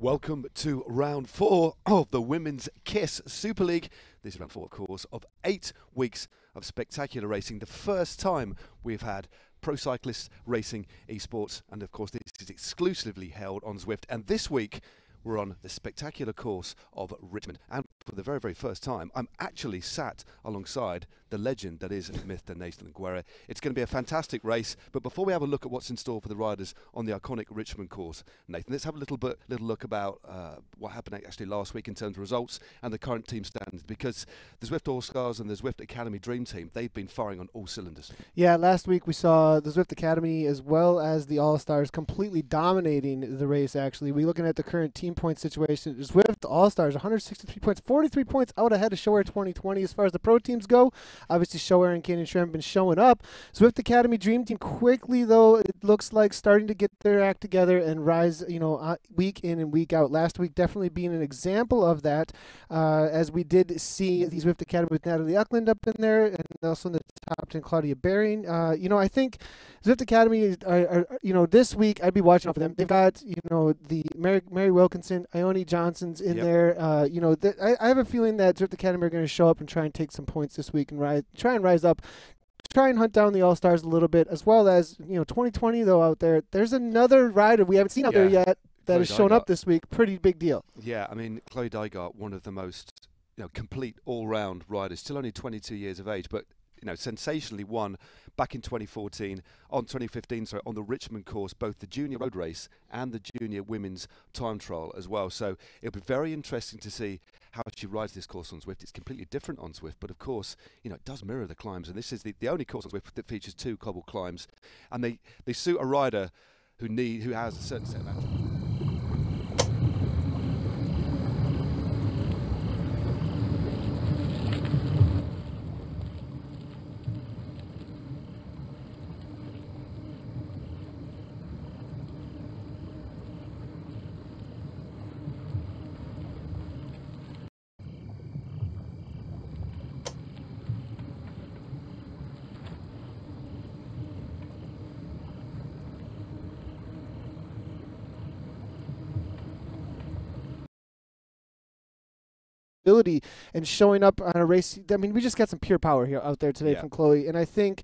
Welcome to round 4 of the Women's KISS Super League. This is round 4, of course, of 8 weeks of spectacular racing. The first time we've had pro cyclists racing esports, and of course this is exclusively held on Zwift. And this week we're on the spectacular course of Richmond. And for the very, very first time, I'm actually sat alongside the legend that is Mr. Nathan Guerra. It's going to be a fantastic race, but before we have a look at what's in store for the riders on the iconic Richmond course, Nathan, let's have a little look about what happened actually last week in terms of results and the current team standings, because the Zwift All-Stars and the Zwift Academy Dream Team, they've been firing on all cylinders. Yeah, last week we saw the Zwift Academy as well as the All-Stars completely dominating the race, actually. We're looking at the current team point situation. Zwift All-Stars, 163 points, 43 points out ahead of ShoAir 2020. As far as the pro teams go, obviously ShoAir and Canyon Shrimp have been showing up. Zwift Academy Dream Team quickly, though, it looks like starting to get their act together and rise, week in and week out. Last week definitely being an example of that, as we did see the Zwift Academy with Natalie Uckland up in there, and also in the top 10, Claudia Baring. I think Zwift Academy are this week I'd be watching out for them. They've got, the Mary Wilkinson, Ione Johnson's in there. I have a feeling that Zwift Academy are going to show up and try and take some points this week and try and rise up, try and hunt down the All-Stars a little bit, as well as, 2020, though, out there. There's another rider we haven't seen out there yet that has shown up this week. Pretty big deal. Yeah, I mean, Chloe Dygart, one of the most complete all-round riders, still only 22 years of age, but sensationally won back in 2015, on the Richmond course, both the junior road race and the junior women's time trial as well. So it'll be very interesting to see how she rides this course on Zwift. It's completely different on Zwift, but of course, it does mirror the climbs, and this is the only course on Zwift that features 2 cobble climbs, and they suit a rider who has a certain set of attributes. Ability and showing up on a race. I mean, we just got some pure power here out there today from Chloe, and I think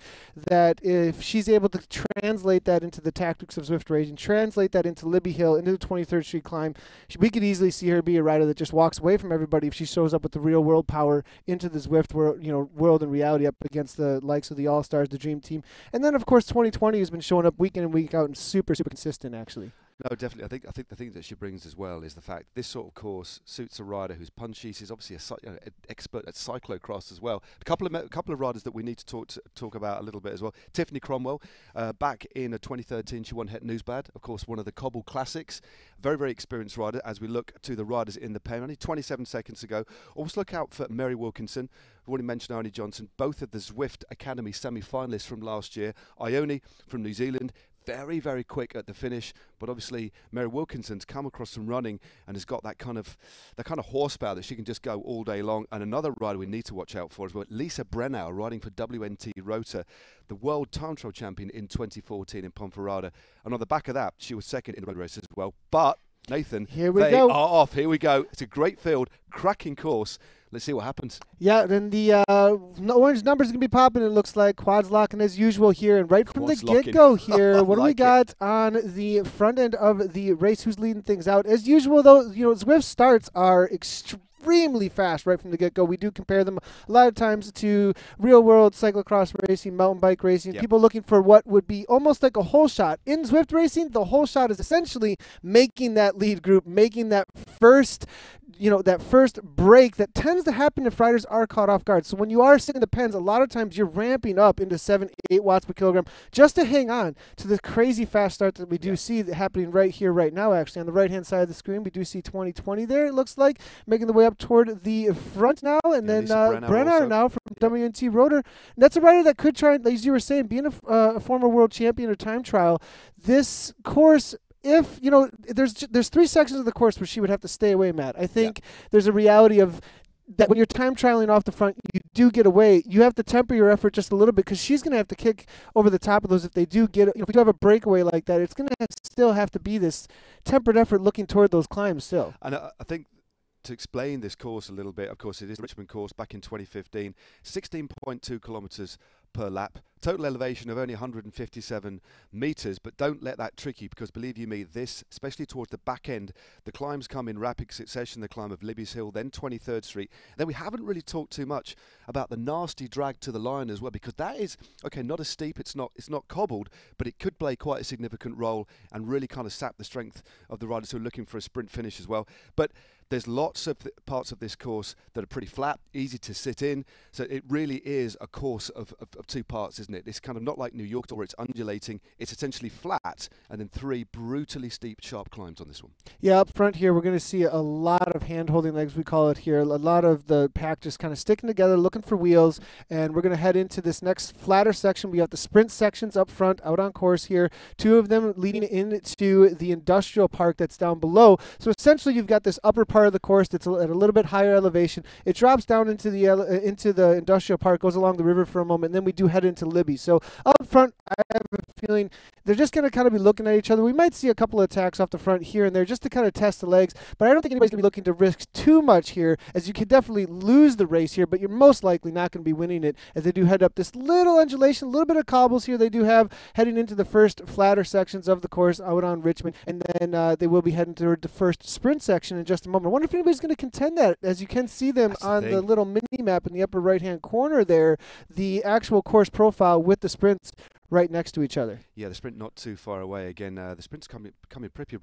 that if she's able to translate that into the tactics of Zwift racing, translate that into Libby Hill, into the 23rd Street climb, we could easily see her be a rider that just walks away from everybody if she shows up with the real world power into the Zwift world and reality up against the likes of the All-Stars, the Dream Team, and then of course 2020 has been showing up week in and week out and super consistent, actually. No, definitely. I think the thing that she brings as well is the fact this sort of course suits a rider who's punchy. She's obviously an expert at cyclocross as well. A couple of riders that we need to talk about a little bit as well. Tiffany Cromwell, back in 2013, she won Het Nieuwsblad, of course, one of the Cobble Classics. Very, very experienced rider. As we look to the riders in the pen, only 27 seconds ago. Also look out for Mary Wilkinson. I've already mentioned Ione Johnson, both of the Zwift Academy semi-finalists from last year. Ione from New Zealand. Very, very quick at the finish, but obviously Mary Wilkinson's come across some running and has got that kind of horsepower that she can just go all day long. And another rider we need to watch out for as well, Lisa Brennau, riding for WTN-Rotor, the world time trial champion in 2014 in Ponferrada. And on the back of that, she was second in the road race as well. But Nathan, here we go. Are off. Here we go. It's a great field, cracking course. Let's see what happens. Yeah, then the orange numbers are going to be popping, it looks like. Quads locking as usual here. And right from the get-go here, what do we got on the front end of the race? Who's leading things out? As usual, though, Zwift starts are extremely fast right from the get-go. We do compare them a lot of times to real-world cyclocross racing, mountain bike racing. Yep. People looking for what would be almost like a hole shot. In Zwift racing, the hole shot is essentially making that lead group, making that first break that tends to happen if riders are caught off guard. So when you are sitting in the pens, a lot of times you're ramping up into 7-8 watts per kilogram just to hang on to the crazy fast start that we do see happening right here, right now, actually. On the right-hand side of the screen, we do see 2020 there, it looks like, making the way up toward the front now. And then Brenner now from WTN-Rotor. And that's a rider that could try, as you were saying, being a former world champion or time trial. This course, if, there's 3 sections of the course where she would have to stay away, Matt. I think there's a reality of that when you're time trialing off the front, you do get away. You have to temper your effort just a little bit because she's going to have to kick over the top of those if they do get, if we do have a breakaway like that, it's going to still have to be this tempered effort looking toward those climbs still. And I think to explain this course a little bit, of course, it is the Richmond course back in 2015, 16.2 kilometres per lap, total elevation of only 157 metres, but don't let that trick you because believe you me, this, especially towards the back end, the climbs come in rapid succession, the climb of Libby's Hill, then 23rd Street. Then we haven't really talked too much about the nasty drag to the line as well, because that is, okay, not as steep, it's not cobbled, but it could play quite a significant role and really kind of sap the strength of the riders who are looking for a sprint finish as well. But there's lots of parts of this course that are pretty flat, easy to sit in. So it really is a course of two parts, isn't it? It's kind of not like New York where it's undulating. It's essentially flat and then three brutally steep, sharp climbs on this one. Yeah, up front here, we're going to see a lot of hand-holding legs, we call it here. A lot of the pack just kind of sticking together, looking for wheels. And we're going to head into this next flatter section. We have the sprint sections up front, out on course here. Two of them leading into the industrial park that's down below. So essentially, you've got this upper part of the course that's at a little bit higher elevation. It drops down into the industrial park, goes along the river for a moment, and then we do head into Libby. So up front, I have a feeling they're just going to kind of be looking at each other. We might see a couple of attacks off the front here and there just to kind of test the legs, but I don't think anybody's going to be looking to risk too much here, as you could definitely lose the race here, but you're most likely not going to be winning it as they do head up this little undulation, a little bit of cobbles here they do have heading into the first flatter sections of the course out on Richmond, and then they will be heading toward the first sprint section in just a moment. I wonder if anybody's going to contend that, as you can see them on the little mini map in the upper right-hand corner there, the actual course profile with the sprints right next to each other. Yeah, the sprint not too far away. Again, the sprint's coming pretty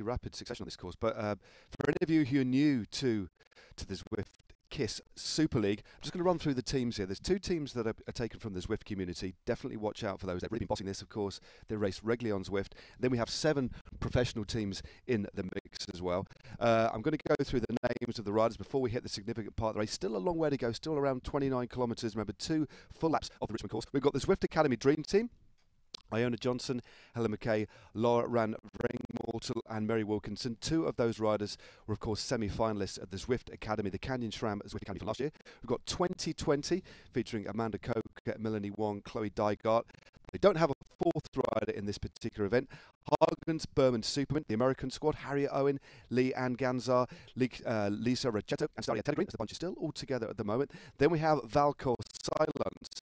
rapid succession on this course. But for any of you who are new to the Zwift KISS Super League, I'm just going to run through the teams here. There's two teams that are taken from the Zwift community. Definitely watch out for those. They've really been bossing this, of course. They race regularly on Zwift. Then we have 7 professional teams in the mix as well. I'm going to go through the names of the riders before we hit the significant part of the race. Still a long way to go, still around 29 kilometres. Remember, 2 full laps of the Richmond course. We've got the Zwift Academy Dream Team. Iona Johnson, Helen McKay, Laura Ran Vring-Mortal and Mary Wilkinson. 2 of those riders were, of course, semi-finalists at the Zwift Academy, the Canyon SRAM Zwift Academy from last year. We've got 2020 featuring Amanda Koch, Melanie Wong, Chloe Dygart. They don't have a 4th rider in this particular event. Hagen's Berman Supermint, the American squad, Harriet Owen, Lee Ann Ganzar, Lisa Ricetto and Staria Telegreen. The bunch is still all together at the moment. Then we have Valcar-Cylance,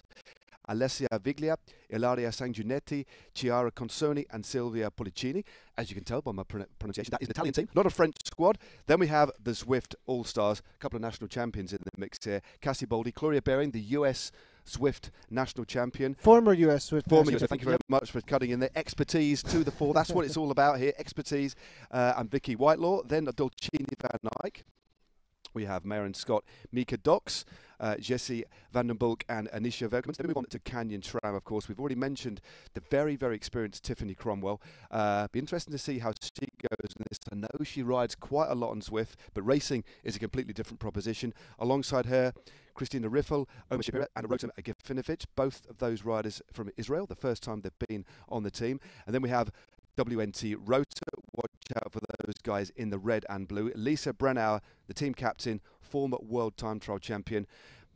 Alessia Viglia, Ilaria Sanguinetti, Chiara Consoni and Silvia Pollicini. As you can tell by my pronunciation, that is an Italian team, not a French squad. Then we have the Zwift All-Stars, a couple of national champions in the mix here. Cassie Boldy, Gloria Baring, the US Zwift national champion. Former US Zwift. Former US. Thank you very much for cutting in their expertise to the fore. That's what it's all about here, expertise. And Vicky Whitelaw. Then Dolcini Van Eyck. We have Maren Scott, Mika Dox, Jessie Vandenbulk and Anisha Verkmans. Then we move on to Canyon SRAM, of course. We've already mentioned the very, very experienced Tiffany Cromwell. Be interesting to see how she goes in this. I know she rides quite a lot on Zwift, but racing is a completely different proposition. Alongside her, Christina Riffel, Omar Shapira and Rotem Agifinovic, both of those riders from Israel, the first time they've been on the team. And then we have WTN-Rotor. Watch out for those guys in the red and blue. Lisa Brennauer, the team captain, former world time trial champion,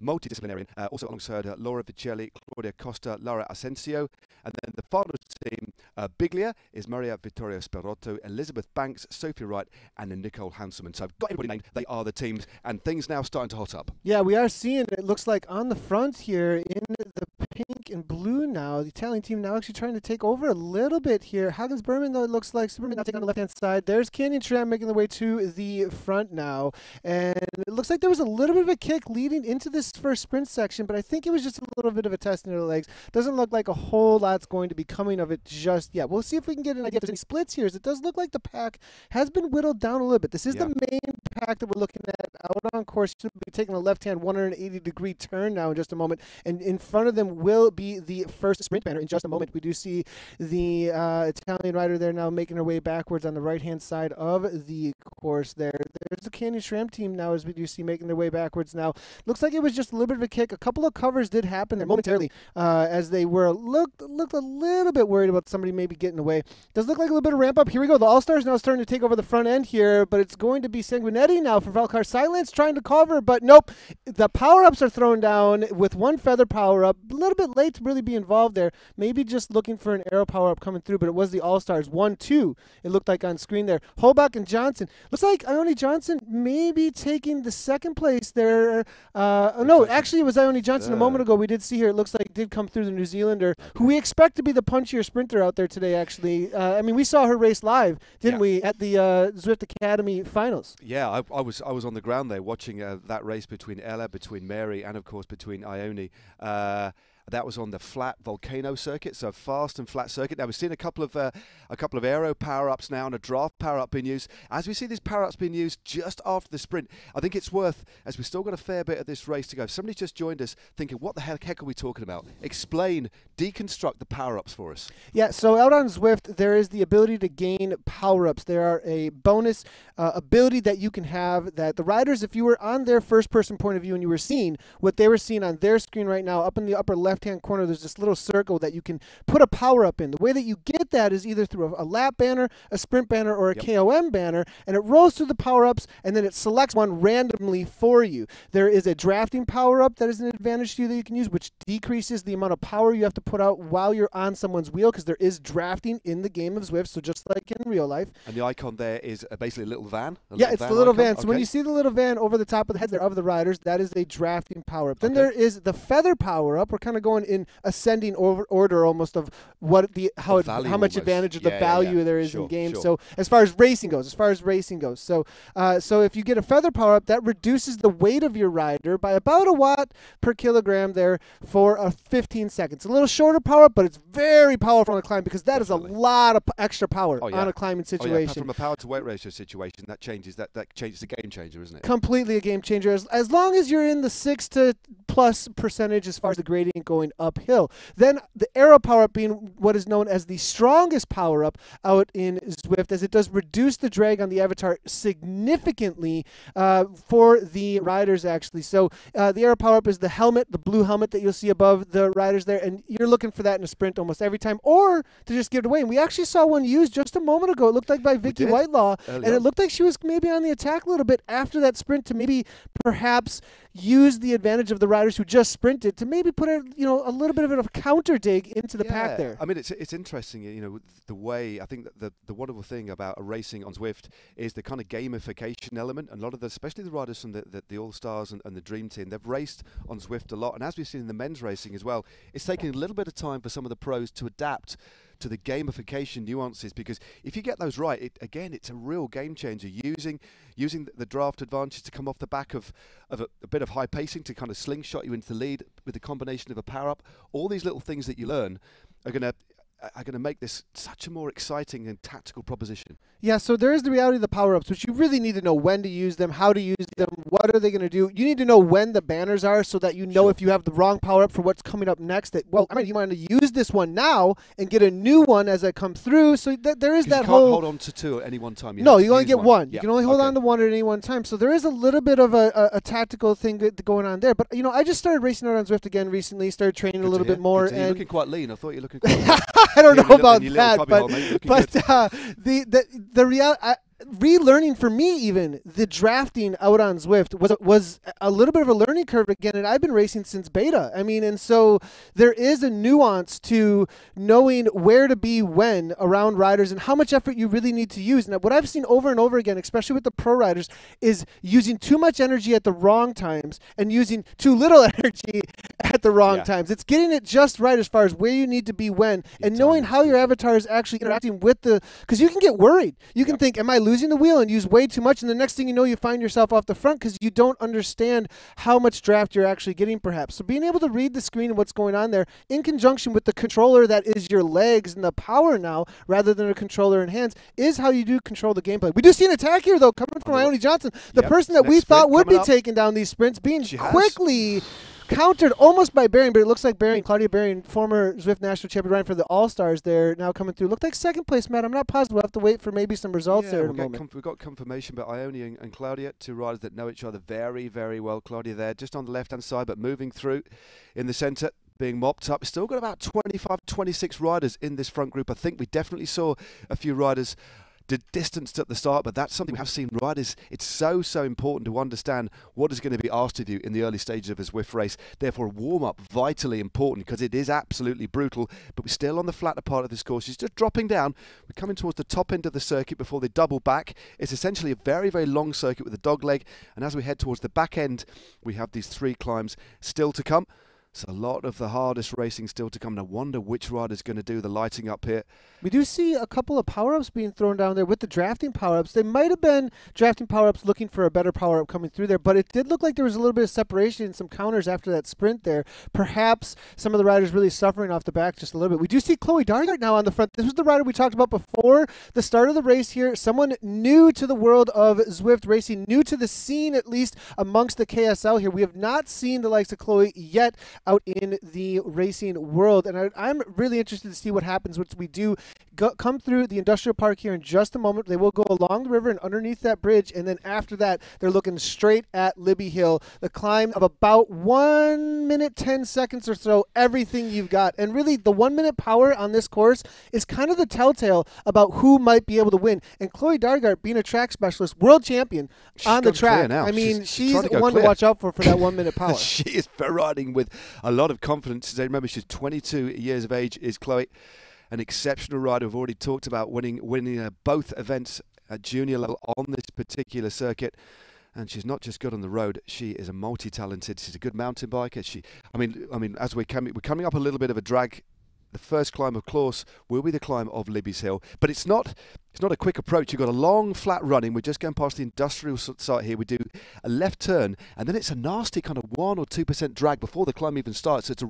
multidisciplinarian. Also alongside her, Laura Vicelli, Claudia Costa, Laura Asensio. And then the final team, Biglia, is Maria Vittoria Sperotto, Elizabeth Banks, Sophie Wright, and then Nicole Hanselman. So I've got everybody named. They are the teams, and things now starting to hot up. Yeah, we are seeing, it looks like on the front here in the pink and blue now, the Italian team now actually trying to take over a little bit here. Hagens Berman, though, it looks like Superman now taking on the left-hand side. There's Canyon SRAM making the way to the front now. And it looks like there was a little bit of a kick leading into this first sprint section, but I think it was just a little bit of a test in the legs. Doesn't look like a whole lot's going to be coming of it just yet. We'll see if we can get an idea if there's any splits here. As it does look like the pack has been whittled down a little bit. This is the main pack that we're looking at out on course. Should be taking a left-hand 180-degree turn now in just a moment. And in front of them will be the first sprint banner in just a moment. We do see the Italian rider there now making her way backwards on the right-hand side of the course there. There's the Canyon SRAM team now, as we do see, making their way backwards now. Looks like it was just a little bit of a kick. A couple of covers did happen there momentarily as they were looked a little bit worried about somebody maybe getting away. Does look like a little bit of ramp up. Here we go. The All-Stars now starting to take over the front end here, but it's going to be Sanguinetti now for Valcar-Cylance trying to cover, but nope. The power-ups are thrown down with one feather power-up. A little bit late to really be involved there. Maybe just looking for an arrow power-up coming through, but it was the All-Stars. 1-2, it looked like on screen there. Holbach and Johnson. Looks like Ione Johnson maybe taking the second place there. No, actually it was Ione Johnson a moment ago. We did see here. It looks like it did come through the New Zealander, who we expect to be the punchier sprinter out there today, actually. I mean, we saw her race live, didn't we, at the Zwift Academy finals? Yeah, I was on the ground there watching that race between Ella, between Mary, and of course between Ione. That was on the flat volcano circuit, so fast and flat circuit. Now we've seen a couple of aero power-ups now and a draft power-up being used. As we see these power-ups being used just after the sprint, I think it's worth, as we've still got a fair bit of this race to go, if somebody just joined us thinking, what the heck are we talking about? Explain, deconstruct the power-ups for us. Yeah, so out on Zwift, there is the ability to gain power-ups. There are a bonus ability that you can have that the riders, if you were on their first-person point of view and you were seeing what they were seeing on their screen right now, up in the upper left-hand corner, there's this little circle that you can put a power-up in. The way that you get that is either through a lap banner, a sprint banner, or a KOM banner, and it rolls through the power-ups, and then it selects one randomly for you. There is a drafting power-up that is an advantage to you that you can use, which decreases the amount of power you have to put out while you're on someone's wheel, because there is drafting in the game of Zwift, so just like in real life. And the icon there is basically a little van? It's the little van. So when you see the little van over the top of the heads there of the riders, that is a drafting power-up. Then there is the feather power-up. We're kind of going in ascending order almost of what how much advantage of the value there is in game. So as far as racing goes, so if you get a feather power up, that reduces the weight of your rider by about a watt per kilogram there for 15 seconds. A little shorter power up, but it's very powerful on a climb because that is a lot of extra power on a climbing situation. From a power to weight ratio situation, that changes the game changer, isn't it? Completely a game changer. As long as you're in the 6 to plus percentage as far as the gradient going uphill. Then the arrow power-up being what is known as the strongest power-up out in Zwift, as it does reduce the drag on the avatar significantly for the riders, actually. So the arrow power-up is the helmet, the blue helmet that you'll see above the riders there, and you're looking for that in a sprint almost every time, or to just give it away. And we actually saw one used just a moment ago. It looked like by Vicky Whitelaw, and it looked like she was maybe on the attack a little bit after that sprint to maybe perhaps use the advantage of the riders who just sprinted to maybe put a little bit of a counter dig into the pack there. I mean, it's interesting, the way I think that the wonderful thing about racing on Zwift is the kind of gamification element. And a lot of especially the riders from the All-Stars and the Dream Team, they've raced on Zwift a lot. And as we've seen in the men's racing as well, it's taking a little bit of time for some of the pros to adapt to the gamification nuances, because if you get those right, it's a real game changer. Using the draft advantage to come off the back of a bit of high pacing to kind of slingshot you into the lead with the combination of a power up. All these little things that you learn are going to make this such a more exciting and tactical proposition. Yeah, so there is the reality of the power-ups, which you really need to know when to use them, how to use them, what are they going to do. You need to know when the banners are so that you know if you have the wrong power-up for what's coming up next. You want to use this one now and get a new one as it comes through. So there is that you whole... can't hold on to two at any one time. You only get one. You can only hold on to one at any one time. So there is a little bit of a tactical thing going on there. But, I just started racing out on Zwift again recently, started training a little bit more. You're looking quite lean. I thought you were looking quite lean. I don't know about that, but the reality, relearning for me, even the drafting out on Zwift was a little bit of a learning curve again, and I've been racing since beta. And so there is a nuance to knowing where to be when around riders and how much effort you really need to use. And what I've seen over and over again, especially with the pro riders, is using too much energy at the wrong times and using too little energy at the wrong times. It's getting it just right as far as where you need to be when, and knowing how your avatar is actually interacting with because you can get worried. You can think, am I losing the wheel and use way too much, and the next thing you know, you find yourself off the front because you don't understand how much draft you're actually getting, perhaps. So being able to read the screen and what's going on there in conjunction with the controller that is your legs and the power now, rather than a controller in hands, is how you do control the gameplay. We do see an attack here, though, coming from Ione Johnson, the person that we thought would be taking down these sprints, being countered almost by Behring, but it looks like Claudia Behring, former Zwift national champion, riding for the All-Stars there, now coming through. Looked like second place, Matt. I'm not positive. We'll have to wait for maybe some results there in a moment. We've got confirmation, but Ione and Claudia, two riders that know each other very, very well. Claudia there, just on the left-hand side, but moving through in the centre, being mopped up. Still got about 25, 26 riders in this front group. I think we definitely saw a few riders did distanced at the start, but that's something we have seen riders. It's so important to understand what is going to be asked of you in the early stages of a Zwift race. Therefore, a warm-up vitally important because it is absolutely brutal, but we're still on the flatter part of this course. It's just dropping down. We're coming towards the top end of the circuit before they double back. It's essentially a very, very long circuit with a dog leg, and as we head towards the back end, we have these 3 climbs still to come. So a lot of the hardest racing still to come. And I wonder which rider's going to do the lighting up here. We do see a couple of power-ups being thrown down there with the drafting power-ups. They might have been drafting power-ups looking for a better power-up coming through there, but it did look like there was a little bit of separation and some counters after that sprint there. Perhaps some of the riders really suffering off the back just a little bit. We do see Chloe Dargart now on the front. This was the rider we talked about before the start of the race here. Someone new to the world of Zwift racing, new to the scene at least amongst the KSL here. We have not seen the likes of Chloe yet out in the racing world, and I'm really interested to see what happens once we do come through the industrial park here in just a moment. They will go along the river and underneath that bridge, and then after that they're looking straight at Libby Hill, the climb of about 1 minute 10 seconds or so, everything you've got. And really the 1 minute power on this course is kind of the telltale about who might be able to win. And Chloe Dargart, being a track specialist, world champion on the track, I mean, she's one to watch out for that 1 minute power. She is riding with a lot of confidence. Remember, she's 22 years of age, is Chloe. An exceptional rider. We've already talked about winning both events at junior level on this particular circuit. And she's not just good on the road. She is a multi-talented. She's a good mountain biker. I mean, as we're coming up a little bit of a drag. The first climb, of course, will be the climb of Libby's Hill, but it's not a quick approach. You've got a long, flat running. We're just going past the industrial site here. We do a left turn, and then it's a nasty kind of 1 or 2% drag before the climb even starts. So it's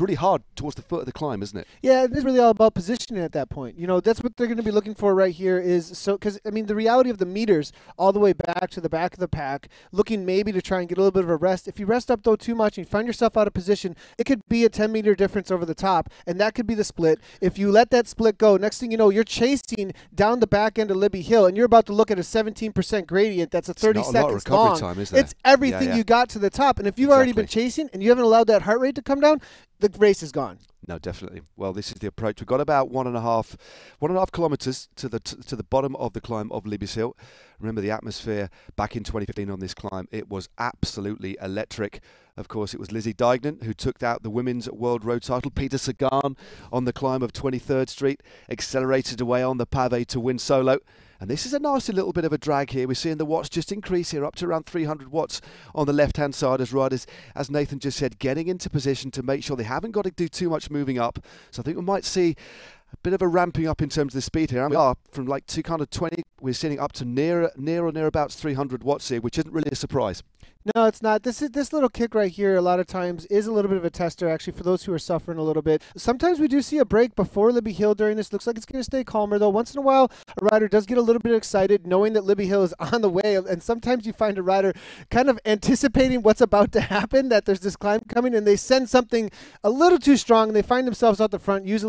really hard towards the foot of the climb, isn't it? Yeah, it is really all about positioning at that point. You know, that's what they're going to be looking for right here because, I mean, the reality of the meters all the way back to the back of the pack, looking maybe to try and get a little bit of a rest. If you rest up, though, too much and you find yourself out of position, it could be a 10-meter difference over the top, and that could be the split. If you let that split go, next thing you know, you're chasing down the back end of Libby Hill, and you're about to look at a 17% gradient. That's a 30 seconds long. Time, is there? It's everything you got to the top, and if you've already been chasing and you haven't allowed that heart rate to come down, the race is gone. No, definitely. Well, this is the approach. We've got about 1.5 kilometres to the bottom of the climb of Libby's Hill. Remember the atmosphere back in 2015 on this climb. It was absolutely electric. Of course, it was Lizzie Deignan who took out the women's world road title. Peter Sagan on the climb of 23rd Street accelerated away on the pavé to win solo. And this is a nasty little bit of a drag here. We're seeing the watts just increase here up to around 300 watts on the left-hand side as riders, as Nathan just said, getting into position to make sure they haven't got to do too much moving up. So I think we might see a bit of a ramping up in terms of the speed here. We are from like 220, we're sitting up to near or nearabouts 300 watts here, which isn't really a surprise. No, it's not. This little kick right here a lot of times is a little bit of a tester, actually, for those who are suffering a little bit. Sometimes we do see a break before Libby Hill during this. Looks like it's going to stay calmer, though. Once in a while, a rider does get a little bit excited knowing that Libby Hill is on the way, and sometimes you find a rider kind of anticipating what's about to happen, that there's this climb coming, and they send something a little too strong, and they find themselves out the front, waste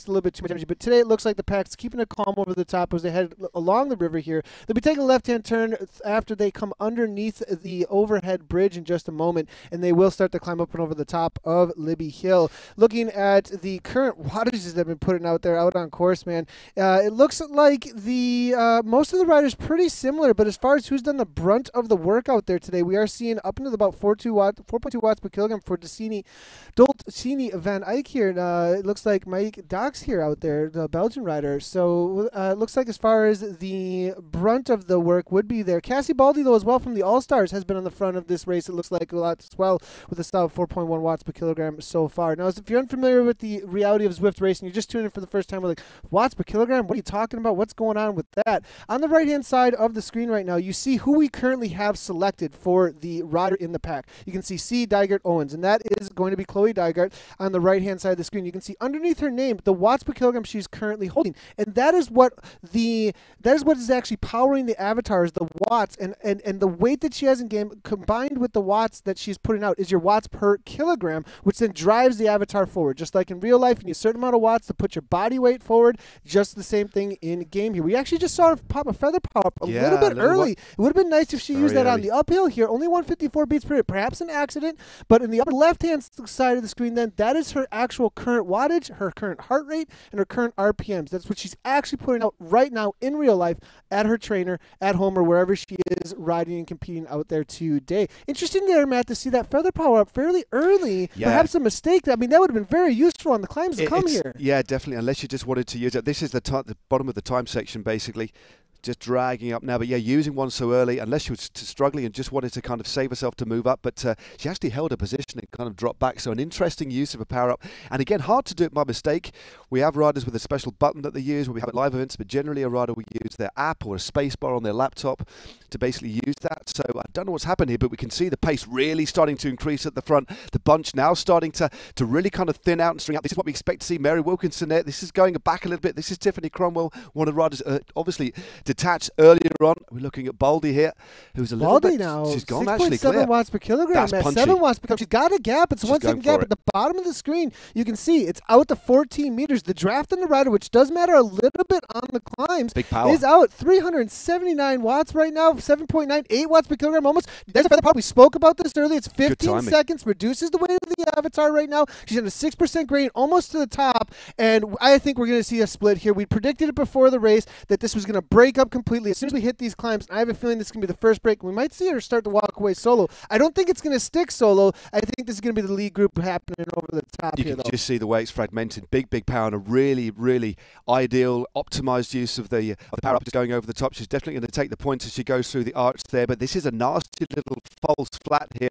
a little bit too much energy. But today it looks like the pack's keeping it calm over the top as they head along the river here. They'll be taking a left-hand turn after they come underneath the overhead bridge in just a moment, and they will start to climb up and over the top of Libby Hill. Looking at the current wattages that have been putting out there out on course, man, it looks like the most of the riders pretty similar, but as far as who's done the brunt of the work out there today, we are seeing up into about 4.2 watts per kilogram for Dolcini Van Eyck here. It looks like Mike Dox here out there, the Belgian rider. So it looks like as far as the brunt of the work would be there. Cassie Baldy, though, as well from the All-Stars, has been on the front of this race, it looks like, a lot as well, with a style of 4.1 watts per kilogram so far. Now, if you're unfamiliar with the reality of Zwift racing, you're just tuning in for the first time, we're like, watts per kilogram? What are you talking about? What's going on with that? On the right-hand side of the screen right now, you see who we currently have selected for the rider in the pack. You can see C. Dygert Owens, and that is going to be Chloe Dygert on the right-hand side of the screen. You can see underneath her name, the watts per kilogram she's currently holding. And that is what is actually powering the avatar, is the watts, and the weight that she has in game combined with the watts that she's putting out is your watts per kilogram, which then drives the avatar forward. Just like in real life, you need a certain amount of watts to put your body weight forward. Just the same thing in game here. We actually just saw her pop a feather power up a little bit early. It would have been nice if she used that on the uphill here. Only 154 beats per minute, perhaps an accident, but in the upper left-hand side of the screen, then that is her actual current wattage, her current heart rate, and her current RPMs. That's what she's actually putting out right now in real life at her trainer, at home, or wherever she is riding and competing out there today. Interesting there, Matt, to see that feather power up fairly early. Yeah. Perhaps a mistake. I mean, that would have been very useful on the climbs to come here. Yeah, definitely, unless you just wanted to use it. This is the bottom of the time section, basically. Just dragging up now, but yeah, using one so early, unless she was struggling and just wanted to kind of save herself to move up, but she actually held her position and kind of dropped back, so an interesting use of a power up. And again, hard to do it by mistake. We have riders with a special button that they use when we have at live events, but generally a rider will use their app or a space bar on their laptop to basically use that. So I don't know what's happened here, but we can see the pace really starting to increase at the front. The bunch now starting to really kind of thin out and string out. This is what we expect to see. Mary Wilkinson there. This is going back a little bit. This is Tiffany Cromwell, one of the riders obviously detached earlier on. We're looking at Baldy here, who's a little bit now. She's gone actually clear. 6.7 watts per kilogram. That's punchy. 7 watts per kilogram. She's got a gap. It's a 1 second gap at the bottom of the screen. You can see it's out to 14 meters. The draft on the rider, which does matter a little bit on the climbs, big power, is out 379 watts right now. 7.98 watts per kilogram almost. There's a feather power. We spoke about this earlier. It's 15 seconds. Reduces the weight of the avatar right now. She's at a 6% grade, almost to the top. And I think we're going to see a split here. We predicted it before the race that this was going to break up completely as soon as we hit these climbs. I have a feeling this is going to be the first break. We might see her start to walk away solo. I don't think it's going to stick solo. I think this is going to be the lead group happening over the top here, though. You can just see the way it's fragmented. Big power and a really, really ideal, optimized use of the power up, just going over the top. She's definitely going to take the points as she goes through the arch there, but this is a nasty little false flat here.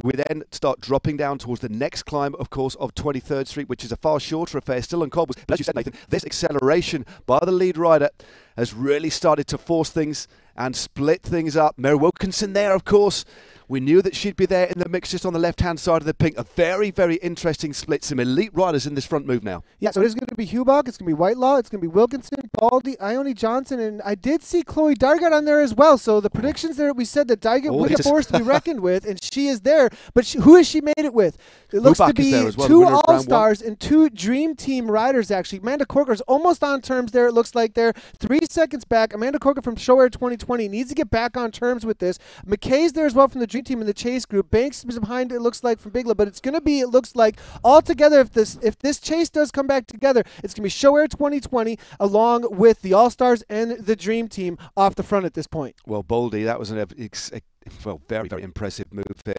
We then start dropping down towards the next climb, of course, of 23rd Street, which is a far shorter affair, still on cobbles. But as you said, Nathan, this acceleration by the lead rider has really started to force things and split things up. Mary Wilkinson there, of course. We knew that she'd be there in the mix just on the left-hand side of the pink. A very, very interesting split. Some elite riders in this front move now. Yeah, so it is going to be Hubach, it's going to be Whitelaw, it's going to be Wilkinson, Baldy, Ione Johnson, and I did see Chloe Dargard on there as well. So the predictions there, we said that Dargard would be a force to be reckoned with, and she is there. But who has she made it with? It looks to be well, 2 All-Stars and 2 Dream Team riders, actually. Amanda Corker's almost on terms there, it looks like they're 3 seconds back. Amanda Corker from Show Air 2020 needs to get back on terms with this. McKay's there as well from the Dream Team in the Chase group. Banks is behind, it looks like, from Bigla, but it's going to be, it looks like, all together, if this Chase does come back together, it's going to be Show Air 2020 along with the All-Stars and the Dream Team off the front at this point. Well, Baldy, that was very, very impressive move there.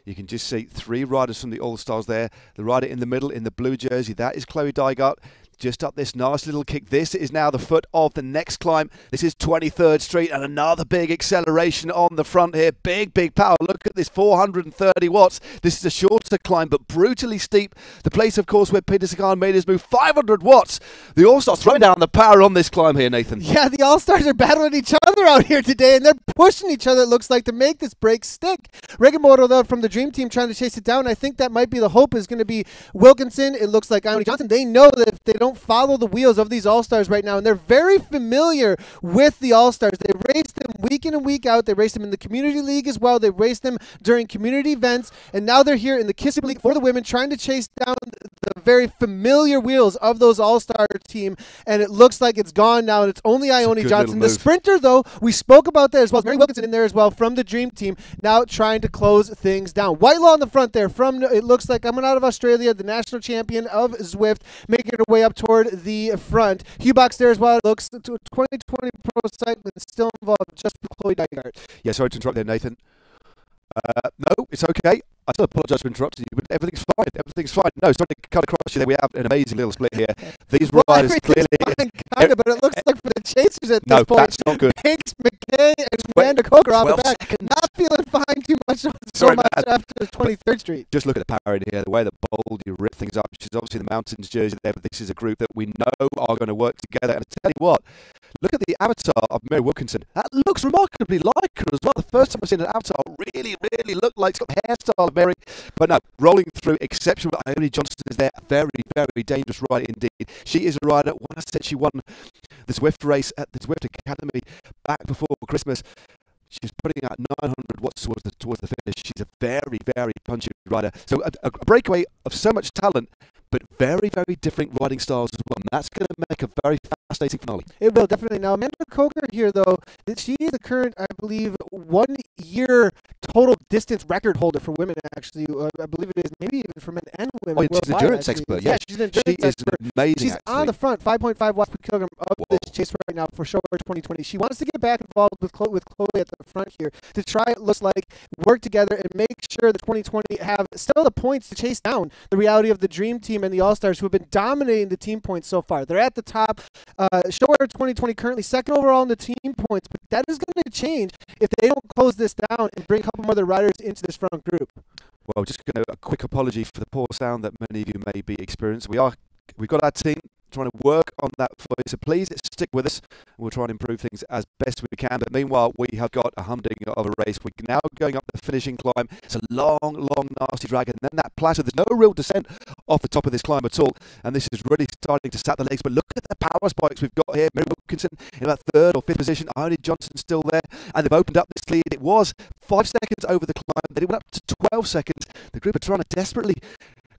You can just see 3 riders from the All-Stars there. The rider in the middle in the blue jersey, that is Chloe Dargard. Just up this nice little kick. This is now the foot of the next climb. This is 23rd Street and another big acceleration on the front here. Big power. Look at this, 430 watts. This is a shorter climb, but brutally steep. The place, of course, where Peter Sagan made his move, 500 watts. The All-Stars throwing down the power on this climb here, Nathan. Yeah, the All-Stars are battling each other out here today, and they're pushing each other, it looks like, to make this break stick. Regamoto, though, from the Dream Team trying to chase it down. I think that might be the hope, is going to be Wilkinson. It looks like Ione Johnson. They know that if they don't follow the wheels of these All-Stars right now, and they're very familiar with the All-Stars. They race them week in and week out. They race them in the Community League as well. They race them during community events, and now they're here in the Kiss League for the women trying to chase down the very familiar wheels of those All-Star team, and it looks like it's gone now, and it's only Ione Johnson. The sprinter, though, we spoke about that as well. Mary Wilkinson in there as well from the Dream Team, now trying to close things down. Whitelaw on the front there from, it looks like, coming out of Australia, the national champion of Zwift, making her way up toward the front. Hubach's there as well. It looks to a 2020 pro cycling still involved just with Chloe Dargard. Yeah, sorry to interrupt there, Nathan. No, it's okay. I still apologise for interrupting you, but everything's fine. Everything's fine. No, sorry to cut across you there. We have an amazing little split here. These riders clearly... Fine, kind of, but it looks like for the chasers at this point... No, that's not good. Hanks, McKay, and Amanda Coker off the back. Seconds. Not feeling fine too much after 23rd Street. Just look at the power in here, the way that Baldy rip things up. She's obviously the Mountains jersey there, but this is a group that we know are going to work together. And I tell you what, look at the avatar of Mary Wilkinson. That looks remarkably like her as well. The first time I've seen an avatar really looked like it's got the hairstyle of Mary. But no, rolling through exceptional. Ione Johnson is there. Very, very dangerous rider indeed. She is a rider. When I said she won the Zwift race at the Zwift Academy back before Christmas, she's putting out 900 watts towards the finish. She's a very, very punchy rider. So a breakaway of so much talent, but very, very different riding styles as well. And that's going to make a very fascinating finale. It will, definitely. Now, Amanda Coker here, though, she is the current, I believe, 1 year total distance record holder for women, actually. I believe it is, maybe even for men and women. Oh, she's an endurance expert, yeah. She's an endurance expert. Amazing, she's actually. on the front, 5.5 watts per kilogram of this chase right now for Show Her 2020. She wants to get back involved with Chloe at the front here to try, it looks like, work together and make sure that 2020 have still the points to chase down the reality of the Dream Team and the All-Stars who have been dominating the team points so far. They're at the top. Show Her 2020 currently second overall in the team points, but that is going to change if they don't close this down and bring a couple more other riders into this front group. Well, just going to a quick apology for the poor sound that many of you may be experiencing. We've got our team trying to work on that for you, so please stick with us. We'll try and improve things as best we can. But meanwhile, we have got a humdinger of a race. We're now going up the finishing climb. It's a long, nasty drag, and then that plateau. There's no real descent off the top of this climb at all, and this is really starting to sap the legs. But look at the power spikes we've got here. Mary Wilkinson in about 3rd or 5th position. Ione Johnson still there, and they've opened up this lead. It was 5 seconds over the climb, then it went up to 12 seconds. The group are trying to desperately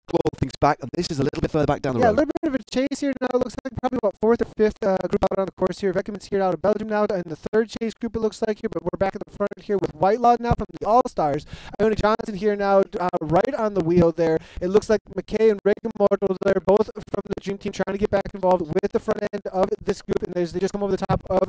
claw things back, and this is a little bit further back down the road. Yeah, a little bit of a chase here now. It looks like probably about 4th or 5th group out on the course here. Vekkeman's here out of Belgium now in the 3rd chase group, it looks like here, but we're back at the front here with Whitelaw now from the All-Stars. Ione Johnson here now right on the wheel there. It looks like McKay and Regan-Mortal, they're both from the Dream Team trying to get back involved with the front end of this group, and they just come over the top of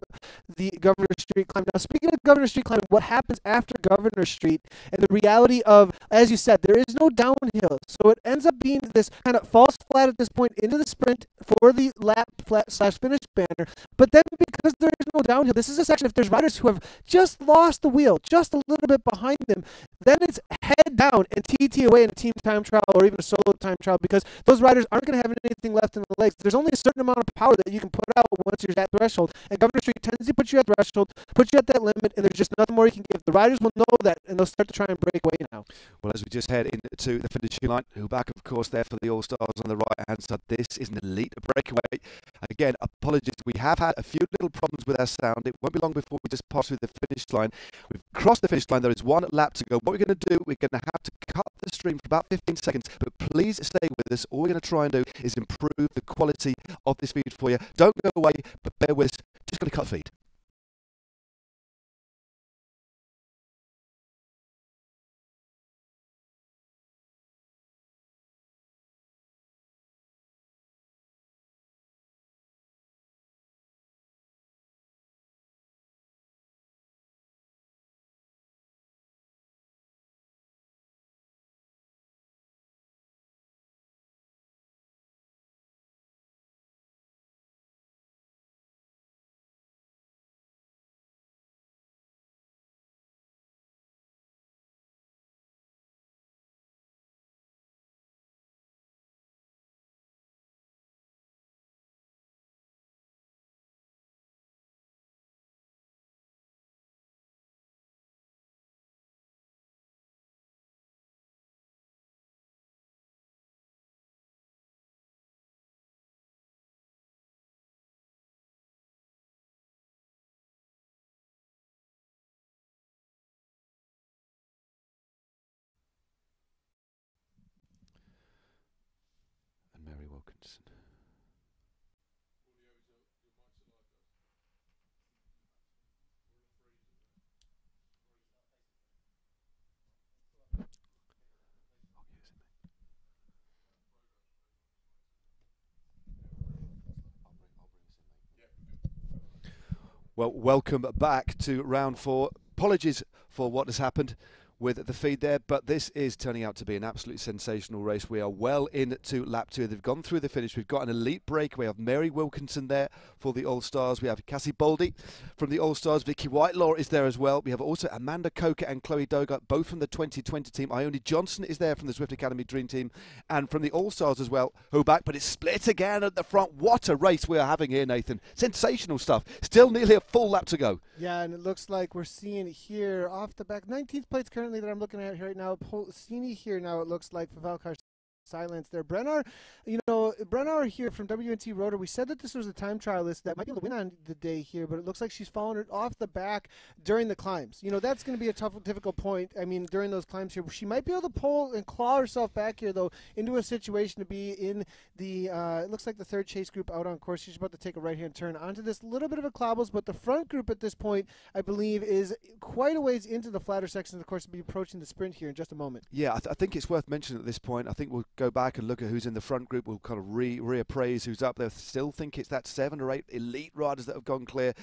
the Governor Street climb. Now, speaking of Governor Street climb, what happens after Governor Street and the reality of, as you said, there is no downhill, so it ends up being this kind of false flat at this point into the sprint for the lap flat / finish banner. But then because there is no downhill, this is a section if there's riders who have just lost the wheel, just a little bit behind them, then it's head down and TT away in a team time trial or even a solo time trial, because those riders aren't going to have anything left in the legs. There's only a certain amount of power that you can put out once you're at threshold, and Governor Street tends to put you at threshold, put you at that limit, and there's just nothing more you can give. The riders will know that, and they'll start to try and break away now. Well, as we just head into the finishing line, who back, of course, there for the All-Stars on the right-hand side. This is an elite breakaway. Again, apologies. We have had a few little problems with our sound. It won't be long before we just pass through the finish line. We've crossed the finish line. There is 1 lap to go. What we're going to do, we're going to have to cut the stream for about 15 seconds, but please stay with us. All we're going to try and do is improve the quality of this feed for you. Don't go away, but bear with us. Just going to cut feed. Mary Wilkinson. Well, welcome back to round 4. Apologies for what has happened. with the feed there, but this is turning out to be an absolutely sensational race. We are well into lap 2. They've gone through the finish. We've got an elite break. We have Mary Wilkinson there for the All-Stars. We have Cassie Boldy from the All-Stars. Vicky Whitelaw is there as well. We have also Amanda Coker and Chloe Dogart, both from the 2020 team. Ione Johnson is there from the Zwift Academy Dream Team, and from the All-Stars as well. Hoback, but it's split again at the front. What a race we are having here, Nathan. Sensational stuff. Still nearly a full lap to go. Yeah, and it looks like we're seeing here off the back, 19th place currently that I'm looking at right now. Polsini here now, it looks like, for Valcar-Cylance there. Brennar, Brennar here from WTN-Rotor. We said that this was a time trialist that might be able to win on the day here, but it looks like she's fallen off the back during the climbs. That's going to be a difficult point. I mean, during those climbs here, she might be able to pull and claw herself back here, though, into a situation to be in the, it looks like the third chase group out on course. She's about to take a right-hand turn onto this little bit of a cobbles, but the front group at this point, I believe, is quite a ways into the flatter section of the course to be approaching the sprint here in just a moment. Yeah, I think it's worth mentioning at this point. I think we'll go back and look at who's in the front group. We'll kind of reappraise who's up there. Still think it's that 7 or 8 elite riders that have gone clear.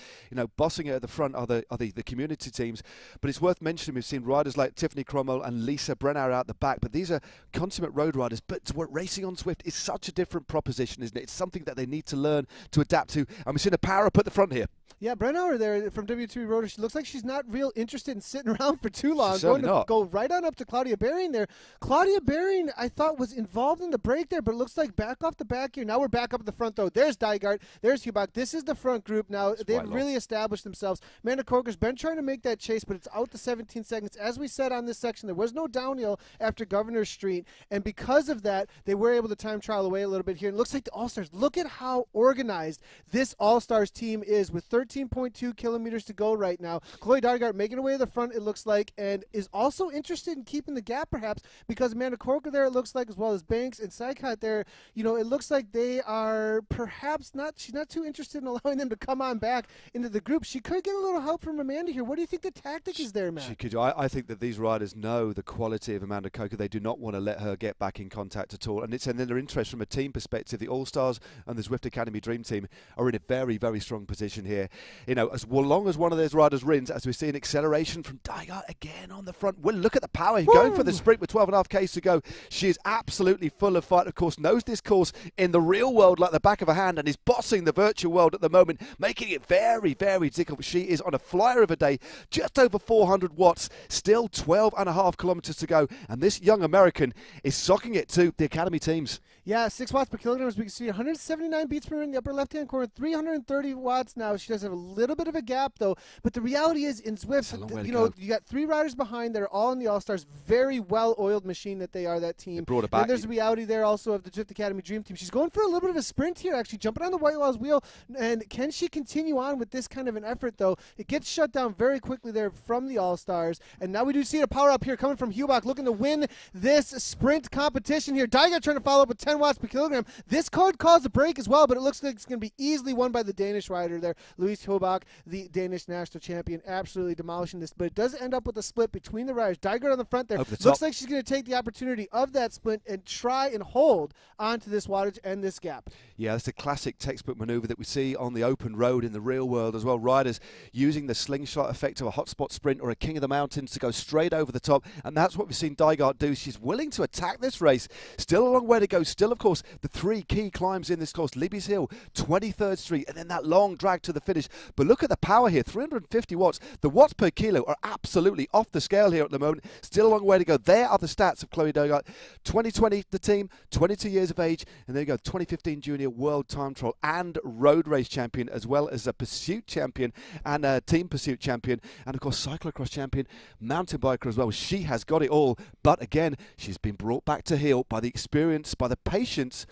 Bossing it at the front are the community teams. But it's worth mentioning we've seen riders like Tiffany Cromwell and Lisa Brenner out the back. But these are consummate road riders. But what racing on Zwift is such a different proposition, isn't it? It's something that they need to learn to adapt to. And we've seen a power up at the front here. Yeah, Brennauer there from WTN-Rotor. She looks like she's not real interested in sitting around for too long. She's certainly not. Go right on up to Claudia Baring there. Claudia Baring, I thought, was involved in the break there, but it looks like back off the back here. Now we're back up at the front, though. There's Dygart. There's Hubach. This is the front group now. They've really established themselves. Amanda Coker's been trying to make that chase, but it's out to 17 seconds. As we said on this section, there was no downhill after Governor Street, and because of that, they were able to time trial away a little bit here. And it looks like the All-Stars. Look at how organized this All-Stars team is with 13.2 kilometers to go right now. Chloe Dygart making her way to the front, it looks like, and is also interested in keeping the gap, perhaps, because Amanda Coker there, it looks like, as well as Banks and Sykot there, it looks like they are perhaps not, she's not too interested in allowing them to come on back into the group. She could get a little help from Amanda here. What do you think the tactic is there, Matt? She could. I think that these riders know the quality of Amanda Coker. They do not want to let her get back in contact at all. And it's in their interest from a team perspective. The All-Stars and the Zwift Academy Dream Team are in a very, very strong position here. As long as one of those riders wins, as we see an acceleration from Dygart again on the front. Well, look at the power. Going for the sprint with 12.5 Ks to go. She is absolutely full of fight, of course, knows this course in the real world like the back of her hand and is bossing the virtual world at the moment, making it very, very difficult. She is on a flyer of a day, just over 400 watts, still 12.5 kilometers to go, and this young American is socking it to the Academy teams. Yeah, 6 watts per kilogram, as we can see, 179 beats per minute in the upper left-hand corner, 330 watts now. She does have a little bit of a gap, though. But the reality is, in Zwift, you got 3 riders behind that are all in the All-Stars. Very well-oiled machine that they are, that team. They brought it back. And there's the reality there also of the Zwift Academy Dream Team. She's going for a little bit of a sprint here, actually, jumping on the Whitelaw's wheel. And can she continue on with this kind of an effort, though? It gets shut down very quickly there from the All-Stars. And now we do see a power up here coming from Hubach, looking to win this sprint competition here. Dygart trying to follow up with 10 watts per kilogram. This could cause a break as well, but it looks like it's going to be easily won by the Danish rider there, Louise Hubach, the Danish national champion, absolutely demolishing this. But it does end up with a split between the riders. Dygart on the front there. Looks like she's going to take the opportunity of that split and try and hold onto this wattage and this gap. Yeah, that's a classic textbook maneuver that we see on the open road in the real world as well. Riders using the slingshot effect of a hotspot sprint or a king of the mountains to go straight over the top, and that's what we've seen Dygart do. She's willing to attack this race. Still a long way to go. Still, of course, the 3 key climbs in this course. Libby's Hill, 23rd Street, and then that long drag to the finish. But look at the power here, 350 watts. The watts per kilo are absolutely off the scale here at the moment. Still a long way to go. There are the stats of Chloe Dygart. 2020, the team, 22 years of age, and there you go, 2015 Junior World Time Trial and Road Race Champion, as well as a Pursuit Champion and a Team Pursuit Champion, and of course Cyclocross Champion, mountain biker as well. She has got it all, but again, she's been brought back to heel by the experience, by the patience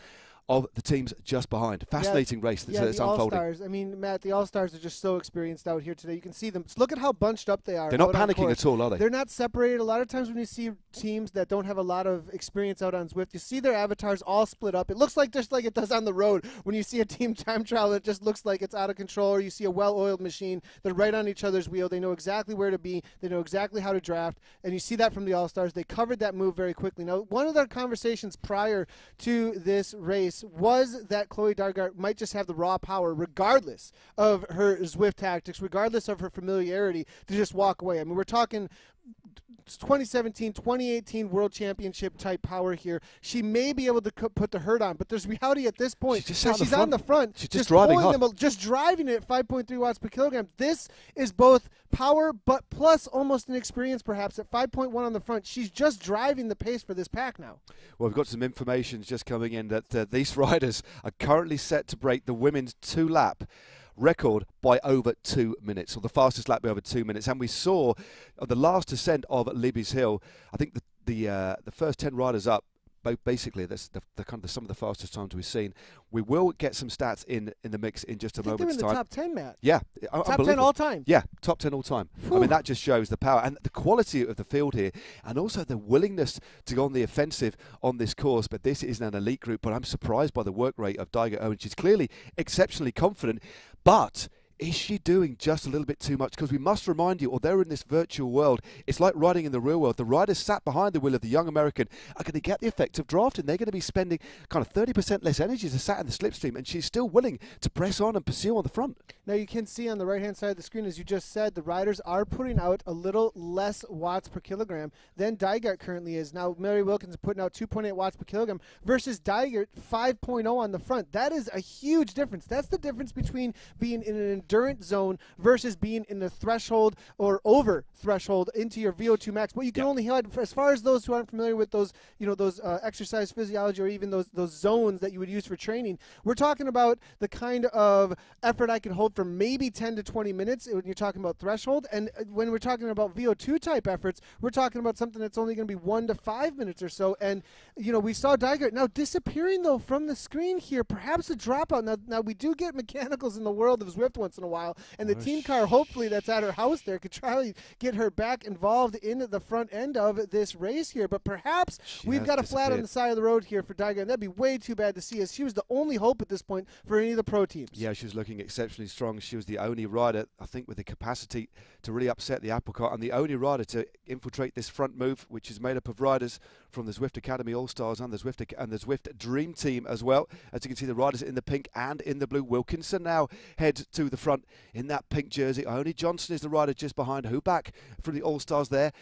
of the teams just behind. Fascinating race that's unfolding. All-Stars. I mean, Matt, the All-Stars are just so experienced out here today. You can see them. Just look at how bunched up they are. They're not panicking at all, are they? They're not separated. A lot of times when you see teams that don't have a lot of experience out on Zwift, you see their avatars all split up. It looks like just like it does on the road when you see a team time trial. It just looks like it's out of control, or you see a well-oiled machine. They're right on each other's wheel. They know exactly where to be. They know exactly how to draft, and you see that from the All-Stars. They covered that move very quickly. Now, one of their conversations prior to this race was that Chloe Dygart might just have the raw power, regardless of her Zwift tactics, regardless of her familiarity, to just walk away. I mean, we're talking 2017, 2018 World Championship type power here. She may be able to put the hurt on, but there's reality at this point. She's on the front. She's just driving just driving it at 5.3 watts per kilogram. This is both power, but plus almost an experience perhaps at 5.1 on the front. She's just driving the pace for this pack now. Well, we've got some information just coming in that these riders are currently set to break the women's 2-lap record by over 2 minutes, or the fastest lap by over 2 minutes. And we saw the last ascent of Libby's Hill, I think the first 10 riders up, basically that's the kind of some of the fastest times we've seen. We will get some stats in the mix in just a moment's time. They're in the top 10, Matt. Yeah. Top 10 all time. Yeah, top 10 all time. Whew. I mean, that just shows the power and the quality of the field here, and also the willingness to go on the offensive on this course. But this is an elite group, but I'm surprised by the work rate of Daiga Owen. She's clearly exceptionally confident, but is she doing just a little bit too much? Because we must remind you, although in this virtual world, it's like riding in the real world. The riders sat behind the wheel of the young American are going to get the effect of drafting. They're going to be spending kind of 30% less energy as they sat in the slipstream, and she's still willing to press on and pursue on the front. Now you can see on the right-hand side of the screen, as you just said, the riders are putting out a little less watts per kilogram than Dygert currently is. Now Mary Wilkins is putting out 2.8 watts per kilogram versus Dygert 5.0 on the front. That is a huge difference. That's the difference between being in an endurance zone versus being in the threshold or over threshold into your VO2 max. But you can only hit, as far as those who aren't familiar with those, those exercise physiology or even those zones that you would use for training, we're talking about the kind of effort I can hold for maybe 10 to 20 minutes when you're talking about threshold. And when we're talking about VO2 type efforts, we're talking about something that's only going to be 1 to 5 minutes or so. And, we saw Dygert now disappearing, though, from the screen here. Perhaps a dropout. Now we do get mechanicals in the world of Zwift once in a while. And the team car, hopefully, that's at her house there, could try to get her back involved in the front end of this race here. But perhaps we've got a flat on the side of the road here for Dygert, and that'd be way too bad to see, as she was the only hope at this point for any of the pro teams. Yeah, she was looking exceptionally strong. She was the only rider, I think, with the capacity to really upset the apple cart, and the only rider to infiltrate this front move, which is made up of riders from the Zwift Academy All-Stars and the Zwift Dream Team as well. As you can see, the riders in the pink and in the blue. Wilkinson now head to the front in that pink jersey. Ione Johnson is the rider just behind. Who back from the All-Stars there?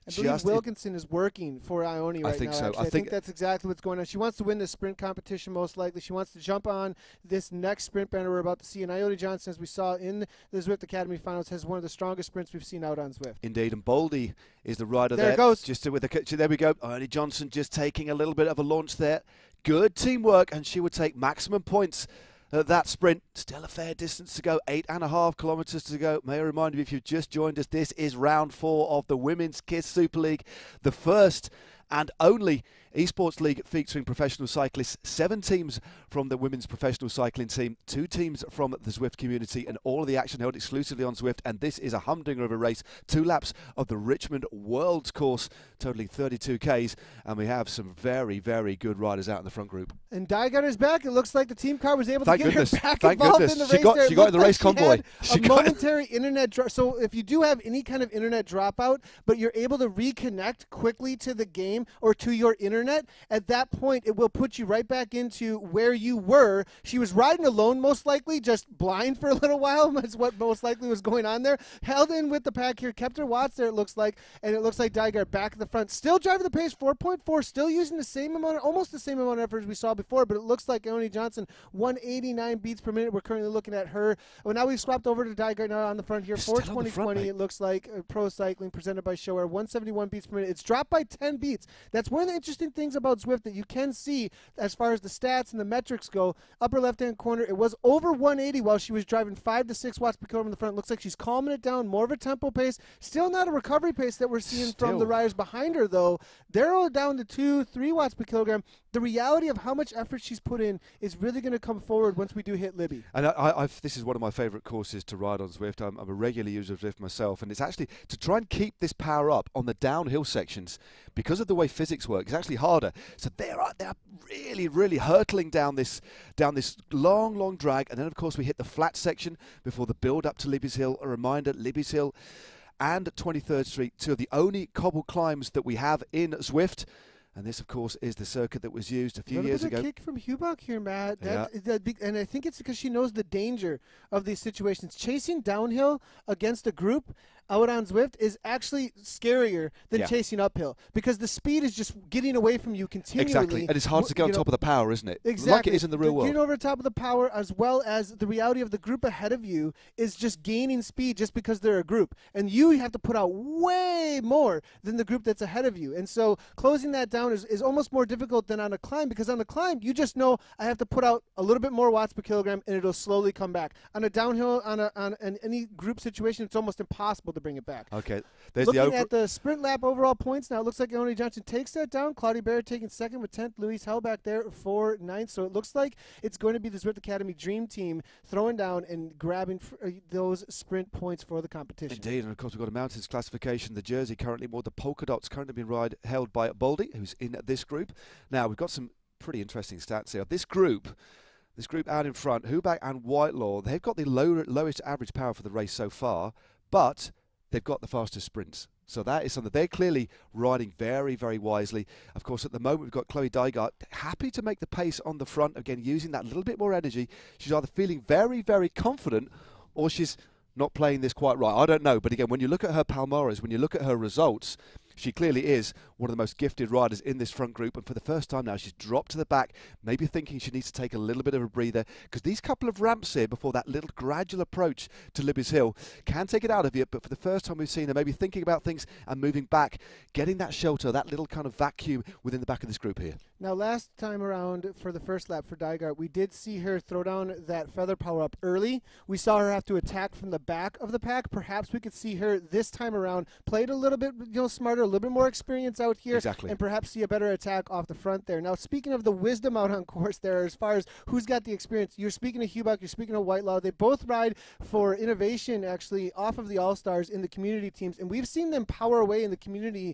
I believe Wilkinson is working for Ione right now. I think so. I think that's exactly what's going on. She wants to win this sprint competition most likely. She wants to jump on this next sprint banner we're about to see. And Ione Johnson, as we saw in the Zwift Academy Finals, has one of the strongest sprints we've seen out on Zwift. Indeed, and Boldy is the rider there. There it goes. There we go. Ione Johnson just taking a little bit of a launch there. Good teamwork, and she would take maximum points. That sprint, still a fair distance to go, 8.5 kilometres to go. May I remind you, if you've just joined us, this is round 4 of the Women's KISS Super League, the first and only esports league featuring professional cyclists. 7 teams from the women's professional cycling team, 2 teams from the Zwift community, and all of the action held exclusively on Zwift. And this is a humdinger of a race, 2 laps of the Richmond Woulds Course, totaling 32 Ks, and we have some very, very good riders out in the front group. And Dygert is back. It looks like the team car was able to get her back involved in the race. She got in the race convoy. She got a momentary internet drop. So if you do have any kind of internet dropout, but you're able to reconnect quickly to the game or to your internet, at that point it will put you right back into where you were. She was riding alone, most likely, just blind for a little while. That's what most likely was going on there. Held in with the pack here, kept her watts there, it looks like, and it looks like Dygert back at the front, still driving the pace, 4.4, still using the same amount, almost the same amount of effort as we saw before, but it looks like Ione Johnson, 189 beats per minute. We're currently looking at her. Well, now we've swapped over to Dygert now on the front here. 420, it looks like, Pro Cycling presented by Showair, 171 beats per minute. It's dropped by 10 beats. That's one of the interesting things about Zwift that you can see as far as the stats and the metrics go. Upper left-hand corner, it was over 180 while she was driving 5 to 6 watts per kilogram in the front. Looks like she's calming it down, more of a tempo pace. Still not a recovery pace that we're seeing from the riders behind her, though. They're all down to 2, 3 watts per kilogram. The reality of how much effort she's put in is really going to come forward once we do hit Libby. And this is one of my favourite courses to ride on Zwift. I'm a regular user of Zwift myself, and it's actually to try and keep this power up on the downhill sections. Because of the way physics work, it's actually harder. So they're really, really hurtling down this long drag, and then of course we hit the flat section before the build up to Libby's Hill. A reminder: Libby's Hill and 23rd Street, 2 of the only cobble climbs that we have in Zwift. And this, of course, is the circuit that was used a few years ago. A kick from Hubach here, Matt. And I think it's because she knows the danger of these situations. Chasing downhill against a group, out on Zwift is actually scarier than chasing uphill, because the speed is just getting away from you continually. Exactly, and it's hard to get on top of the power, isn't it? Exactly. Like it is in the real world. Getting over top of the power, as well as the reality of the group ahead of you is just gaining speed just because they're a group. And you have to put out way more than the group that's ahead of you. And so closing that down is almost more difficult than on a climb, because on a climb, you just know I have to put out a little bit more watts per kilogram and it'll slowly come back. On a downhill, on any group situation, it's almost impossible to bring it back. Okay. There's Looking at the sprint lap overall points now, it looks like Ione Johnson takes that down. Claudia Barrett taking second with 10th. Louise Hell back there for 9th. So it looks like it's going to be the Zwift Academy Dream Team throwing down and grabbing those sprint points for the competition. Indeed, and of course we've got a mountains classification. The jersey currently, more the polka dots currently being held by Baldy, who's in this group. Now we've got some pretty interesting stats here. This group out in front, Huback and Whitelaw, they've got the lowest average power for the race so far, but they've got the fastest sprints. So that is something they're clearly riding very, very wisely. Of course, at the moment, we've got Chloe Dygert happy to make the pace on the front, again, using that little bit more energy. She's either feeling very, very confident, or she's not playing this quite right. I don't know. But again, when you look at her palmares, when you look at her results, she clearly is one of the most gifted riders in this front group. And for the first time now, she's dropped to the back, maybe thinking she needs to take a little bit of a breather, because these couple of ramps here before that little gradual approach to Libby's Hill can take it out of you. But for the first time, we've seen her maybe thinking about things and moving back, getting that shelter, that little kind of vacuum within the back of this group here. Now, last time around for the first lap for Dygert, we did see her throw down that feather power up early. We saw her have to attack from the back of the pack. Perhaps we could see her this time around play it a little bit smarter, a little bit more experience out here, exactly, and perhaps see a better attack off the front there. Now, speaking of the wisdom out on course there, as far as who's got the experience, you're speaking of Huback, you're speaking of Whitelaw. They both ride for innovation, actually, off of the All-Stars in the community teams, and we've seen them power away in the community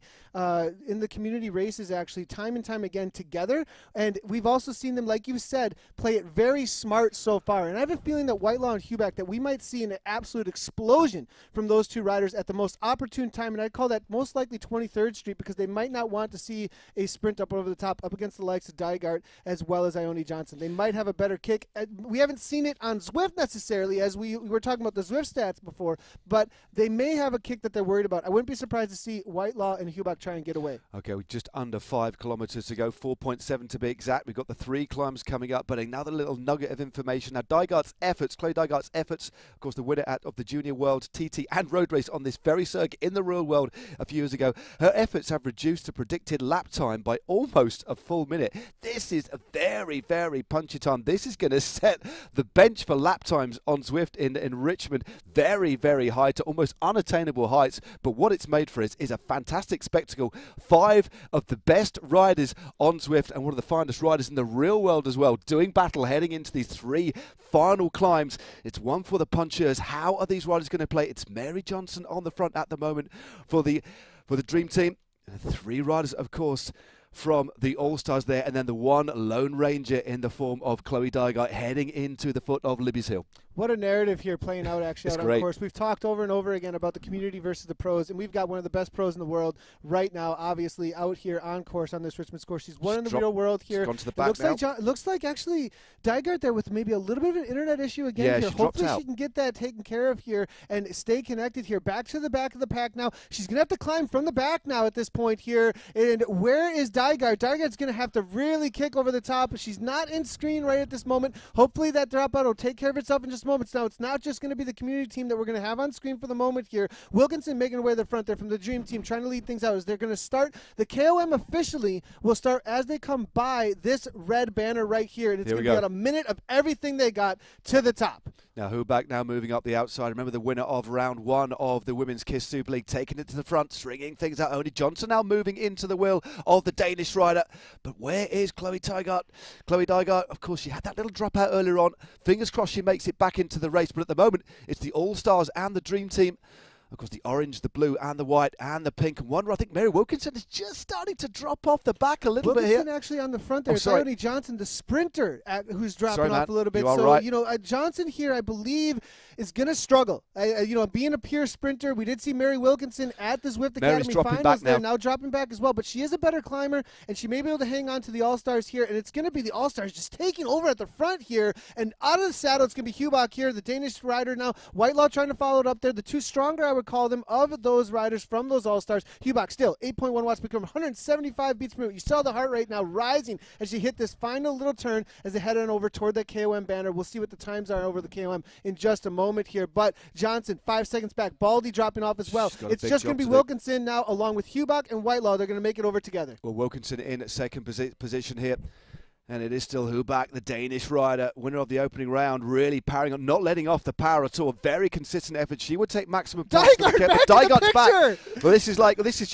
races, actually, time and time again together. And we've also seen them, like you said, play it very smart so far. And I have a feeling that Whitelaw and Huback, that we might see an absolute explosion from those two riders at the most opportune time. And I'd call that most likely 23rd Street, because they might not want to see a sprint up over the top up against the likes of Dygert as well as Ione Johnson. They might have a better kick. We haven't seen it on Zwift necessarily, as we were talking about the Zwift stats before, but they may have a kick that they're worried about. I wouldn't be surprised to see Whitelaw and Huback try and get away. Okay, we're just under 5 kilometres to go, 4.7 to be exact. We've got the 3 climbs coming up, but another little nugget of information. Now, Dygert's efforts, Chloe Dygert's efforts, of course, the winner of the Junior World TT and Road Race on this very circuit in the real world a few years ago, her efforts have reduced the predicted lap time by almost a full minute. This is a very, very punchy time. This is going to set the bench for lap times on Zwift in Richmond very, very high, to almost unattainable heights. But what it's made for is a fantastic spectacle. 5 of the best riders on Zwift and one of the finest riders in the real world as well, doing battle heading into these 3 final climbs. It's one for the punchers. How are these riders going to play? It's Mary Johnson on the front at the moment for the Dream Team. 3 riders, of course, from the All-Stars there, and then the one Lone Ranger in the form of Chloe Dygert heading into the foot of Libby's Hill. What a narrative here playing out, actually, out on course. We've talked over and over again about the community versus the pros, and we've got one of the best pros in the world right now, obviously, out here on course on this Richmond course. She's one in the real world here. Gone to the back it looks like actually Dygert there with maybe a little bit of an internet issue again here. Hopefully she can get that taken care of here and stay connected here. Back to the back of the pack now. She's going to have to climb from the back now at this point here. And where is Dygert? Dygert's going to have to really kick over the top. She's not in screen right at this moment. Hopefully that dropout will take care of itself in just moments. Now, it's not just going to be the community team that we're going to have on screen for the moment here. Wilkinson making her way to the front there from the Dream Team, trying to lead things out as they're going to start. The KOM officially will start as they come by this red banner right here. And it's going to be about a minute of everything they got to the top. Now, Huback now moving up the outside. Remember the winner of round 1 of the Women's Kiss Super League, taking it to the front, stringing things out. Ione Johnson now moving into the wheel of the Danish rider. But where is Chloe Dygert? Chloe Dygert, of course, she had that little dropout earlier on. Fingers crossed she makes it back into the race. But at the moment, it's the All-Stars and the Dream Team. Of course, the orange, the blue, and the white, and the pink. And wonder, I think Mary Wilkinson is just starting to drop off the back a little bit here. Wilkinson actually on the front there. It's Ione Johnson, the sprinter, who's dropping off a little bit. So, Johnson here, I believe, is going to struggle. Being a pure sprinter, we did see Mary Wilkinson at the Zwift Academy finals there, now dropping back as well. But she is a better climber, and she may be able to hang on to the All-Stars here. And it's going to be the All-Stars just taking over at the front here. And out of the saddle, it's going to be Huback here, the Danish rider now. Whitelaw trying to follow it up there. The 2 stronger, I would would call them, of those riders from those All-Stars. Hubach still 8.1 watts per kilogram, 175 beats per minute. You saw the heart rate now rising as she hit this final little turn as they head on over toward that KOM banner. We'll see what the times are over the KOM in just a moment here. But Johnson, 5 seconds back. Baldy dropping off as well. It's just going to be Wilkinson now, along with Hubach and Whitelaw. They're going to make it over together. Well, Wilkinson in at second position here. And it is still Hubach, the Danish rider, winner of the opening round, really powering on, not letting off the power at all. Very consistent effort. She would take maximum points. Dygart's back. Well, she's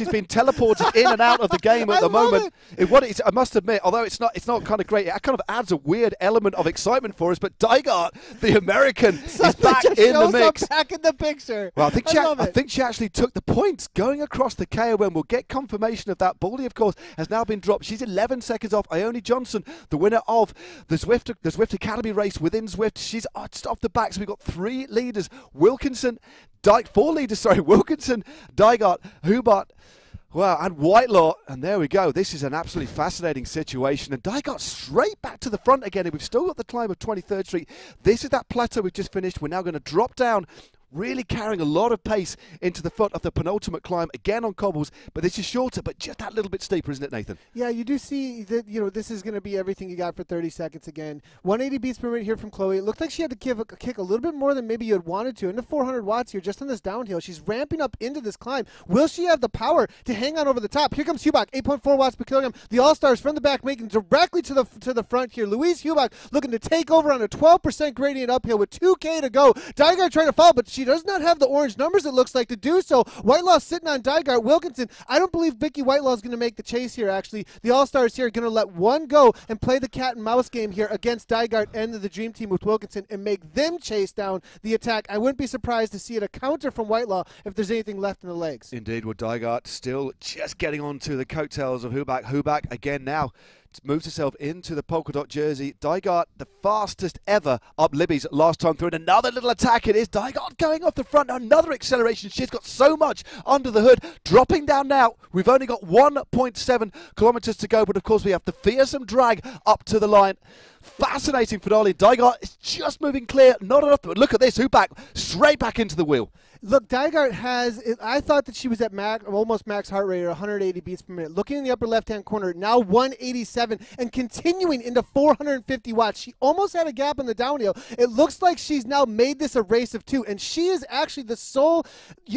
been teleported in and out of the game at the moment. I must admit, although it's not kind of great, it kind of adds a weird element of excitement for us. But Dygart, the American, is back in the mix. Back in the picture. Well, I think she actually took the points going across the KOM. We'll get confirmation of that. Baldy, of course, has now been dropped. She's 11 seconds off. Ione Johnson, the winner of the Zwift Academy race within Zwift. She's just off the back, so we've got 3 leaders. Wilkinson, 4 leaders, sorry. Wilkinson, Dygart, Hubach, wow, and Whitelaw. And there we go. This is an absolutely fascinating situation. And Dygart straight back to the front again. And we've still got the climb of 23rd Street. This is that plateau we've just finished. We're now going to drop down, really carrying a lot of pace into the foot of the penultimate climb, again on cobbles, but this is shorter, but just that little bit steeper, isn't it, Nathan? Yeah, you do see that, this is going to be everything you got for 30 seconds again. 180 beats per minute here from Chloe. It looked like she had to kick a little bit more than maybe you had wanted to. Into 400 watts here, just on this downhill. She's ramping up into this climb. Will she have the power to hang on over the top? Here comes Hubach, 8.4 watts per kilogram. The All-Stars from the back making directly to the front here. Louise Hubach looking to take over on a 12% gradient uphill with 2K to go. Dygart trying to follow, but she does not have the orange numbers, it looks like, to do so. Whitelaw sitting on Dygart. Wilkinson, I don't believe Vicky Whitelaw is going to make the chase here, actually. The All-Stars here are going to let one go and play the cat and mouse game here against Dygart and the Dream Team with Wilkinson and make them chase down the attack. I wouldn't be surprised to see it a counter from Whitelaw if there's anything left in the legs. Indeed, with Dygart still just getting on to the coattails of Hubach. Hubach again now moves herself into the polka dot jersey. Dygart, the fastest ever up Libby's last time through. And another little attack it is. Dygart going off the front. Another acceleration. She's got so much under the hood. Dropping down now. We've only got 1.7 kilometers to go. But of course we have the fearsome drag up to the line. Fascinating finale. Dygart is just moving clear. Not enough. But look at this. Hubach straight back into the wheel. Look, Dygart I thought that she was at almost max heart rate at 180 beats per minute. Looking in the upper left-hand corner, now 187 and continuing into 450 watts. She almost had a gap in the downhill. It looks like she's now made this a race of 2, and she is actually the sole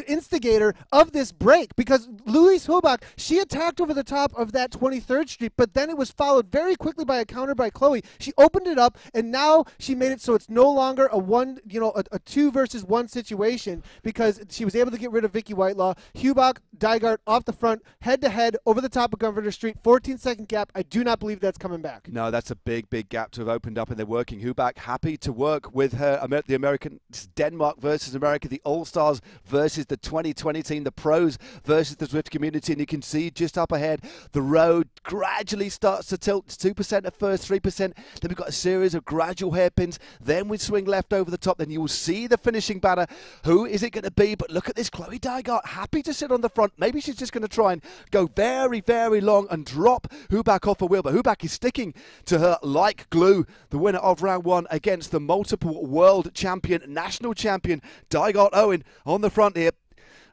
instigator of this break because Louise Hubach, she attacked over the top of that 23rd Street, but then it was followed very quickly by a counter by Chloe. She opened it up, and now she made it so it's no longer a 2 versus 1 situation because she was able to get rid of Vicky Whitelaw. Hubach, Dygart off the front, head-to-head over the top of Governor Street. 14-second gap. I do not believe that's coming back. No, that's a big, big gap to have opened up, and they're working. Hubach happy to work with her, the American. It's Denmark versus America, the All-Stars versus the 2020 team, the pros versus the Zwift community, and you can see just up ahead, the road gradually starts to tilt. It's 2% at first, 3%. Then we've got a series of gradual hairpins. Then we swing left over the top. Then you will see the finishing banner. Who is it going to be? But look at this, Chloe Dygart, happy to sit on the front. Maybe she's just going to try and go very, very long and drop Hubach off her wheel. But Hubach is sticking to her like glue. The winner of round 1 against the multiple world champion, national champion, Dygart Owen on the front here.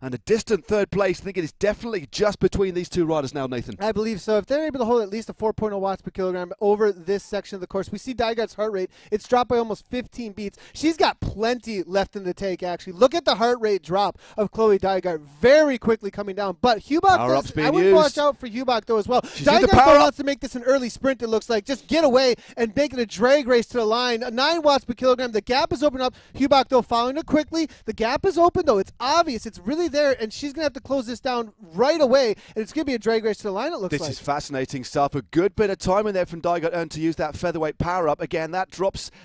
And a distant third place. I think it is definitely just between these two riders now, Nathan. I believe so. If they're able to hold at least a 4.0 watts per kilogram over this section of the course, we see Dygart's heart rate. It's dropped by almost 15 beats. She's got plenty left in the tank, actually. Look at the heart rate drop of Chloe Dygart very quickly coming down. But Hubach, I would watch out for Hubach, though, as well. Dygart wants to make this an early sprint, it looks like. Just get away and make it a drag race to the line. 9 watts per kilogram. The gap is open up. Hubach, though, following it quickly. The gap is open, though. It's obvious. It's really there, and she's going to have to close this down right away, and it's going to be a drag race to the line, it looks like. This is fascinating stuff. A good bit of time in there from Dygart to use that featherweight power-up. Again, that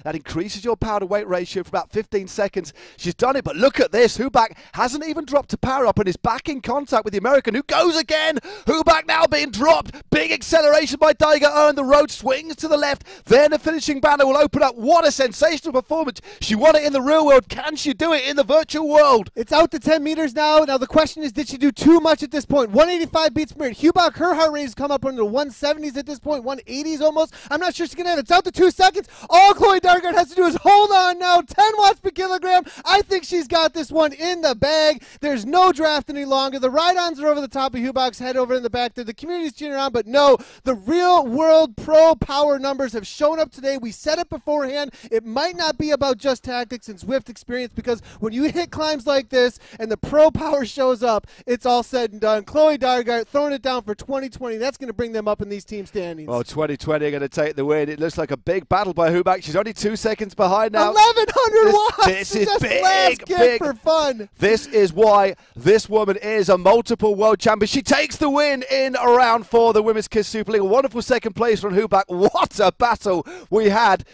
increases your power-to-weight ratio for about 15 seconds. She's done it, but look at this. Hubach hasn't even dropped to power-up and is back in contact with the American, who goes again. Hubach now being dropped. Big acceleration by Dygart, and the road swings to the left. Then the finishing banner will open up. What a sensational performance. She won it in the real world. Can she do it in the virtual world? It's out to 10 meters now. go. Now the question is, did she do too much at this point? 185 beats per minute. Hubach, her heart rate has come up into the 170s at this point, 180s almost. I'm not sure she's going to have it. It's out to 2 seconds. All Chloe Dargard has to do is hold on now. 10 watts per kilogram. I think she's got this one in the bag. There's no draft any longer. The ride-ons are over the top of Hubach's head over in the back there. The community's cheering around, but no, the real world pro power numbers have shown up today. We said it beforehand. It might not be about just tactics and Zwift experience, because when you hit climbs like this and the pro power shows up, it's all said and done. Chloe Dargard throwing it down for 2020. That's going to bring them up in these team standings. Well, 2020 are going to take the win. It looks like a big battle by Hubach. She's only 2 seconds behind now. 1,100 watts. This is just big, big for fun. This is why this woman is a multiple world champion. She takes the win in round 4, the Women's Kiss Super League. A wonderful second place from Hubach. What a battle we had.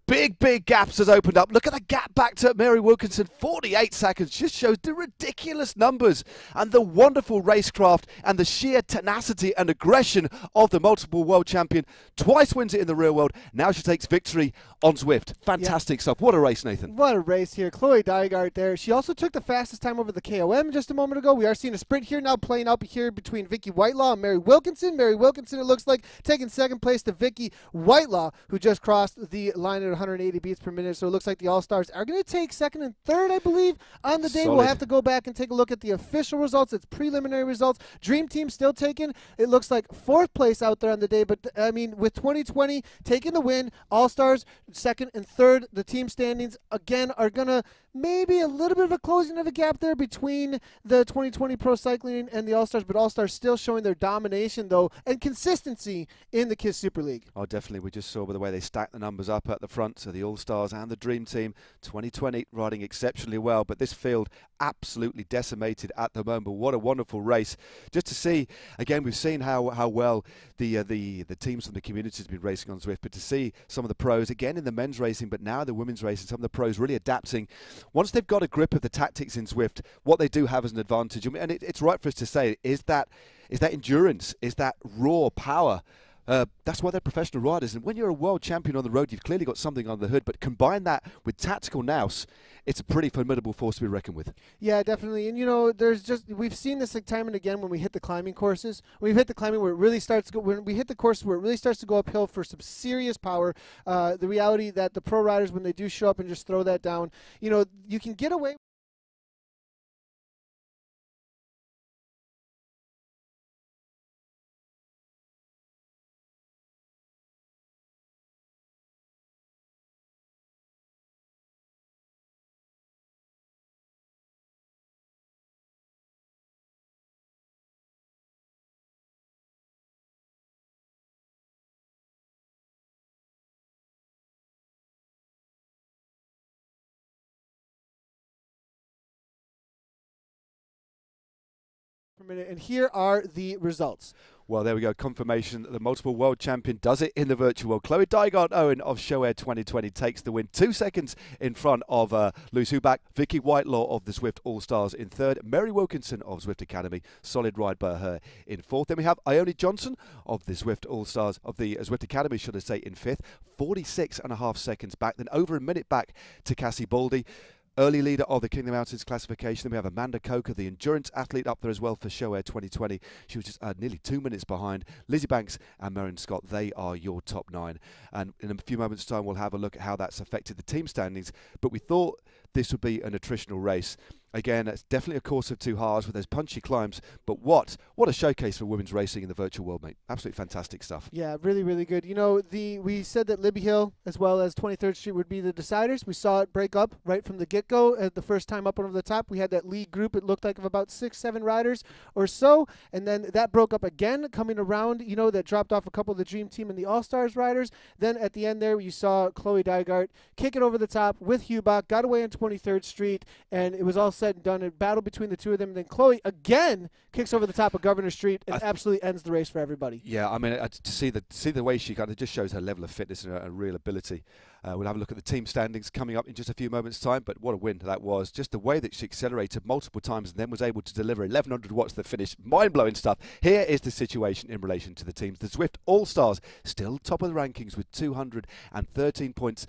Big gaps has opened up. Look at the gap back to Mary Wilkinson. 48 seconds. Just shows the ridiculous numbers and the wonderful racecraft and the sheer tenacity and aggression of the multiple world champion. Twice wins it in the real world. Now she takes victory on Zwift. Fantastic stuff. What a race, Nathan. What a race here. Chloe Dargard there. She also took the fastest time over the KOM just a moment ago. We are seeing a sprint here now playing out here between Vicky Whitelaw and Mary Wilkinson. Mary Wilkinson, it looks like, taking second place to Vicky Whitelaw, who just crossed the line at 180 beats per minute. So it looks like the All-Stars are going to take second and third, I believe, on the day. Solid. We'll have to go back and take a look at the official results. It's preliminary results. Dream Team still taking, it looks like, fourth place out there on the day. But, I mean, with 2020 taking the win, All-Stars second and third. The team standings, again, are going to maybe a little bit of a closing of a gap there between the 2020 Pro Cycling and the All-Stars, but All-Stars still showing their domination, though, and consistency in the KISS Super League. Oh, definitely. We just saw by the way they stacked the numbers up at the front, so the All-Stars and the Dream Team. 2020 riding exceptionally well, but this field absolutely decimated at the moment. What a wonderful race. Just to see, again, we've seen how well the teams from the community have been racing on Zwift, but to see some of the pros, again in the men's racing, but now the women's racing, some of the pros really adapting. Once they've got a grip of the tactics in Zwift, what they do have as an advantage, and it's right for us to say, is that endurance, is that raw power. That's why they're professional riders. And when you're a world champion on the road, you've clearly got something on the hood. But combine that with tactical nous, it's a pretty formidable force to be reckoned with. Yeah, definitely. And, you know, we've seen this like time and again when we hit the climbing courses. We've hit the climbing where it really starts to go, when we hit the course where it really starts to go uphill for some serious power. The reality that the pro riders, when they do show up and just throw that down, you know, you can get away. And here are the results. Well, there we go. Confirmation that the multiple world champion does it in the virtual world. Chloe Dargard-Owen of Show Air 2020 takes the win. 2 seconds in front of Luz Hubach. Vicky Whitelaw of the Zwift All-Stars in third. Mary Wilkinson of Zwift Academy. Solid ride by her in fourth. Then we have Ione Johnson of the Zwift All-Stars, of the Zwift Academy, should I say, in fifth. 46.5 seconds back. Then over a minute back to Cassie Baldy. Early leader of the King of the Mountains classification. Then we have Amanda Coker, the endurance athlete, up there as well for Show Air 2020. She was just nearly 2 minutes behind. Lizzie Banks and Marion Scott, they are your top 9. And in a few moments' time, we'll have a look at how that's affected the team standings. But we thought this would be an attritional race. Again, it's definitely a course of two halves with those punchy climbs. But what a showcase for women's racing in the virtual world, mate. Absolutely fantastic stuff. Yeah, really, really good. You know, we said that Libby Hill as well as 23rd Street would be the deciders. We saw it break up right from the get-go. At the first time up over the top, we had that lead group, it looked like, of about 6-7 riders or so. And then that broke up again coming around, you know, that dropped off a couple of the Dream Team and the All-Stars riders. Then at the end there, you saw Chloe Dargard kick it over the top with Hubach, got away on 23rd Street, and it was all said and done. A battle between the two of them. And then Chloe again kicks over the top of Governor Street and absolutely ends the race for everybody. Yeah, I mean, to see the way she kind of just shows her level of fitness and her real ability. We'll have a look at the team standings coming up in just a few moments' time, but what a win that was. Just the way that she accelerated multiple times and then was able to deliver 1,100 watts to the finish. Mind-blowing stuff. Here is the situation in relation to the teams. The Zwift All-Stars still top of the rankings with 213 points.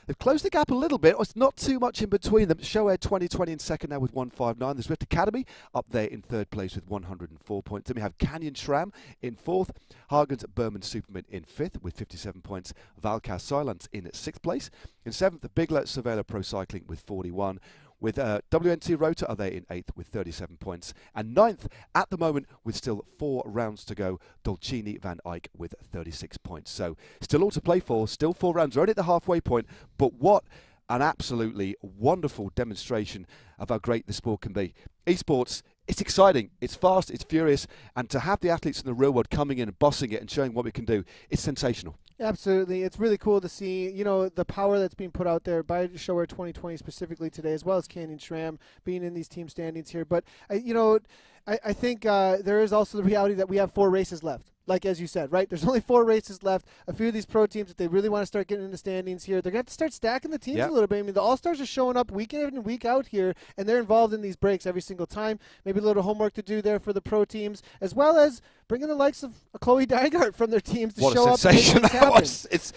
They've closed the gap a little bit. It's not too much in between them. Showair 2020 in second now with 159. The Zwift Academy up there in third place with 104 points. Then we have Canyon SRAM in fourth. Hagen's HB-Supermint in fifth with 57 points. Valcar-Cylance in sixth place. In seventh, the Bigler Cervelo Pro Cycling with 41. With WTN-Rotor are there in 8th with 37 points. And 9th at the moment with still 4 rounds to go, Dolcini Van Eyck with 36 points. So still all to play for, still 4 rounds. We're only at the halfway point, but what an absolutely wonderful demonstration of how great the sport can be. Esports, it's exciting, it's fast, it's furious, and to have the athletes in the real world coming in and bossing it and showing what we can do, it's sensational. Absolutely. It's really cool to see, you know, the power that's being put out there by Showair 2020 specifically today, as well as Canyon SRAM being in these team standings here. But, I think there is also the reality that we have 4 races left. Like, as you said, right? There's only 4 races left. A few of these pro teams, if they really want to start getting into standings here, they're going to have to start stacking the teams a little bit. I mean, the All-Stars are showing up week in and week out here, and they're involved in these breaks every single time. Maybe a little homework to do there for the pro teams, as well as bringing the likes of Chloe Dygert from their teams to show up. What a sensation that was.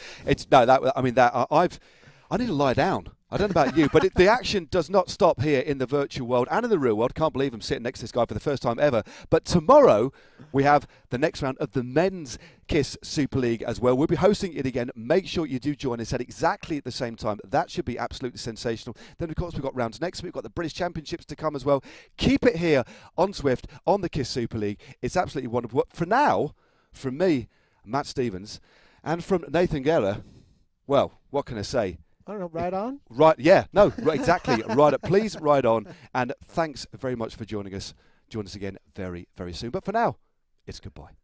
I need to lie down. I don't know about you, but the action does not stop here in the virtual world and in the real world. Can't believe I'm sitting next to this guy for the first time ever. But tomorrow we have the next round of the Men's KISS Super League as well. We'll be hosting it again. Make sure you do join us at exactly at the same time. That should be absolutely sensational. Then, of course, we've got rounds next. We've got the British Championships to come as well. Keep it here on Zwift, on the KISS Super League. It's absolutely wonderful. For now, from me, Matt Stevens, and from Nathan Guerra, well, what can I say? I don't know, ride on? Right, yeah, no, right, exactly. Please ride on. And thanks very much for joining us. Join us again very, very soon. But for now, it's goodbye.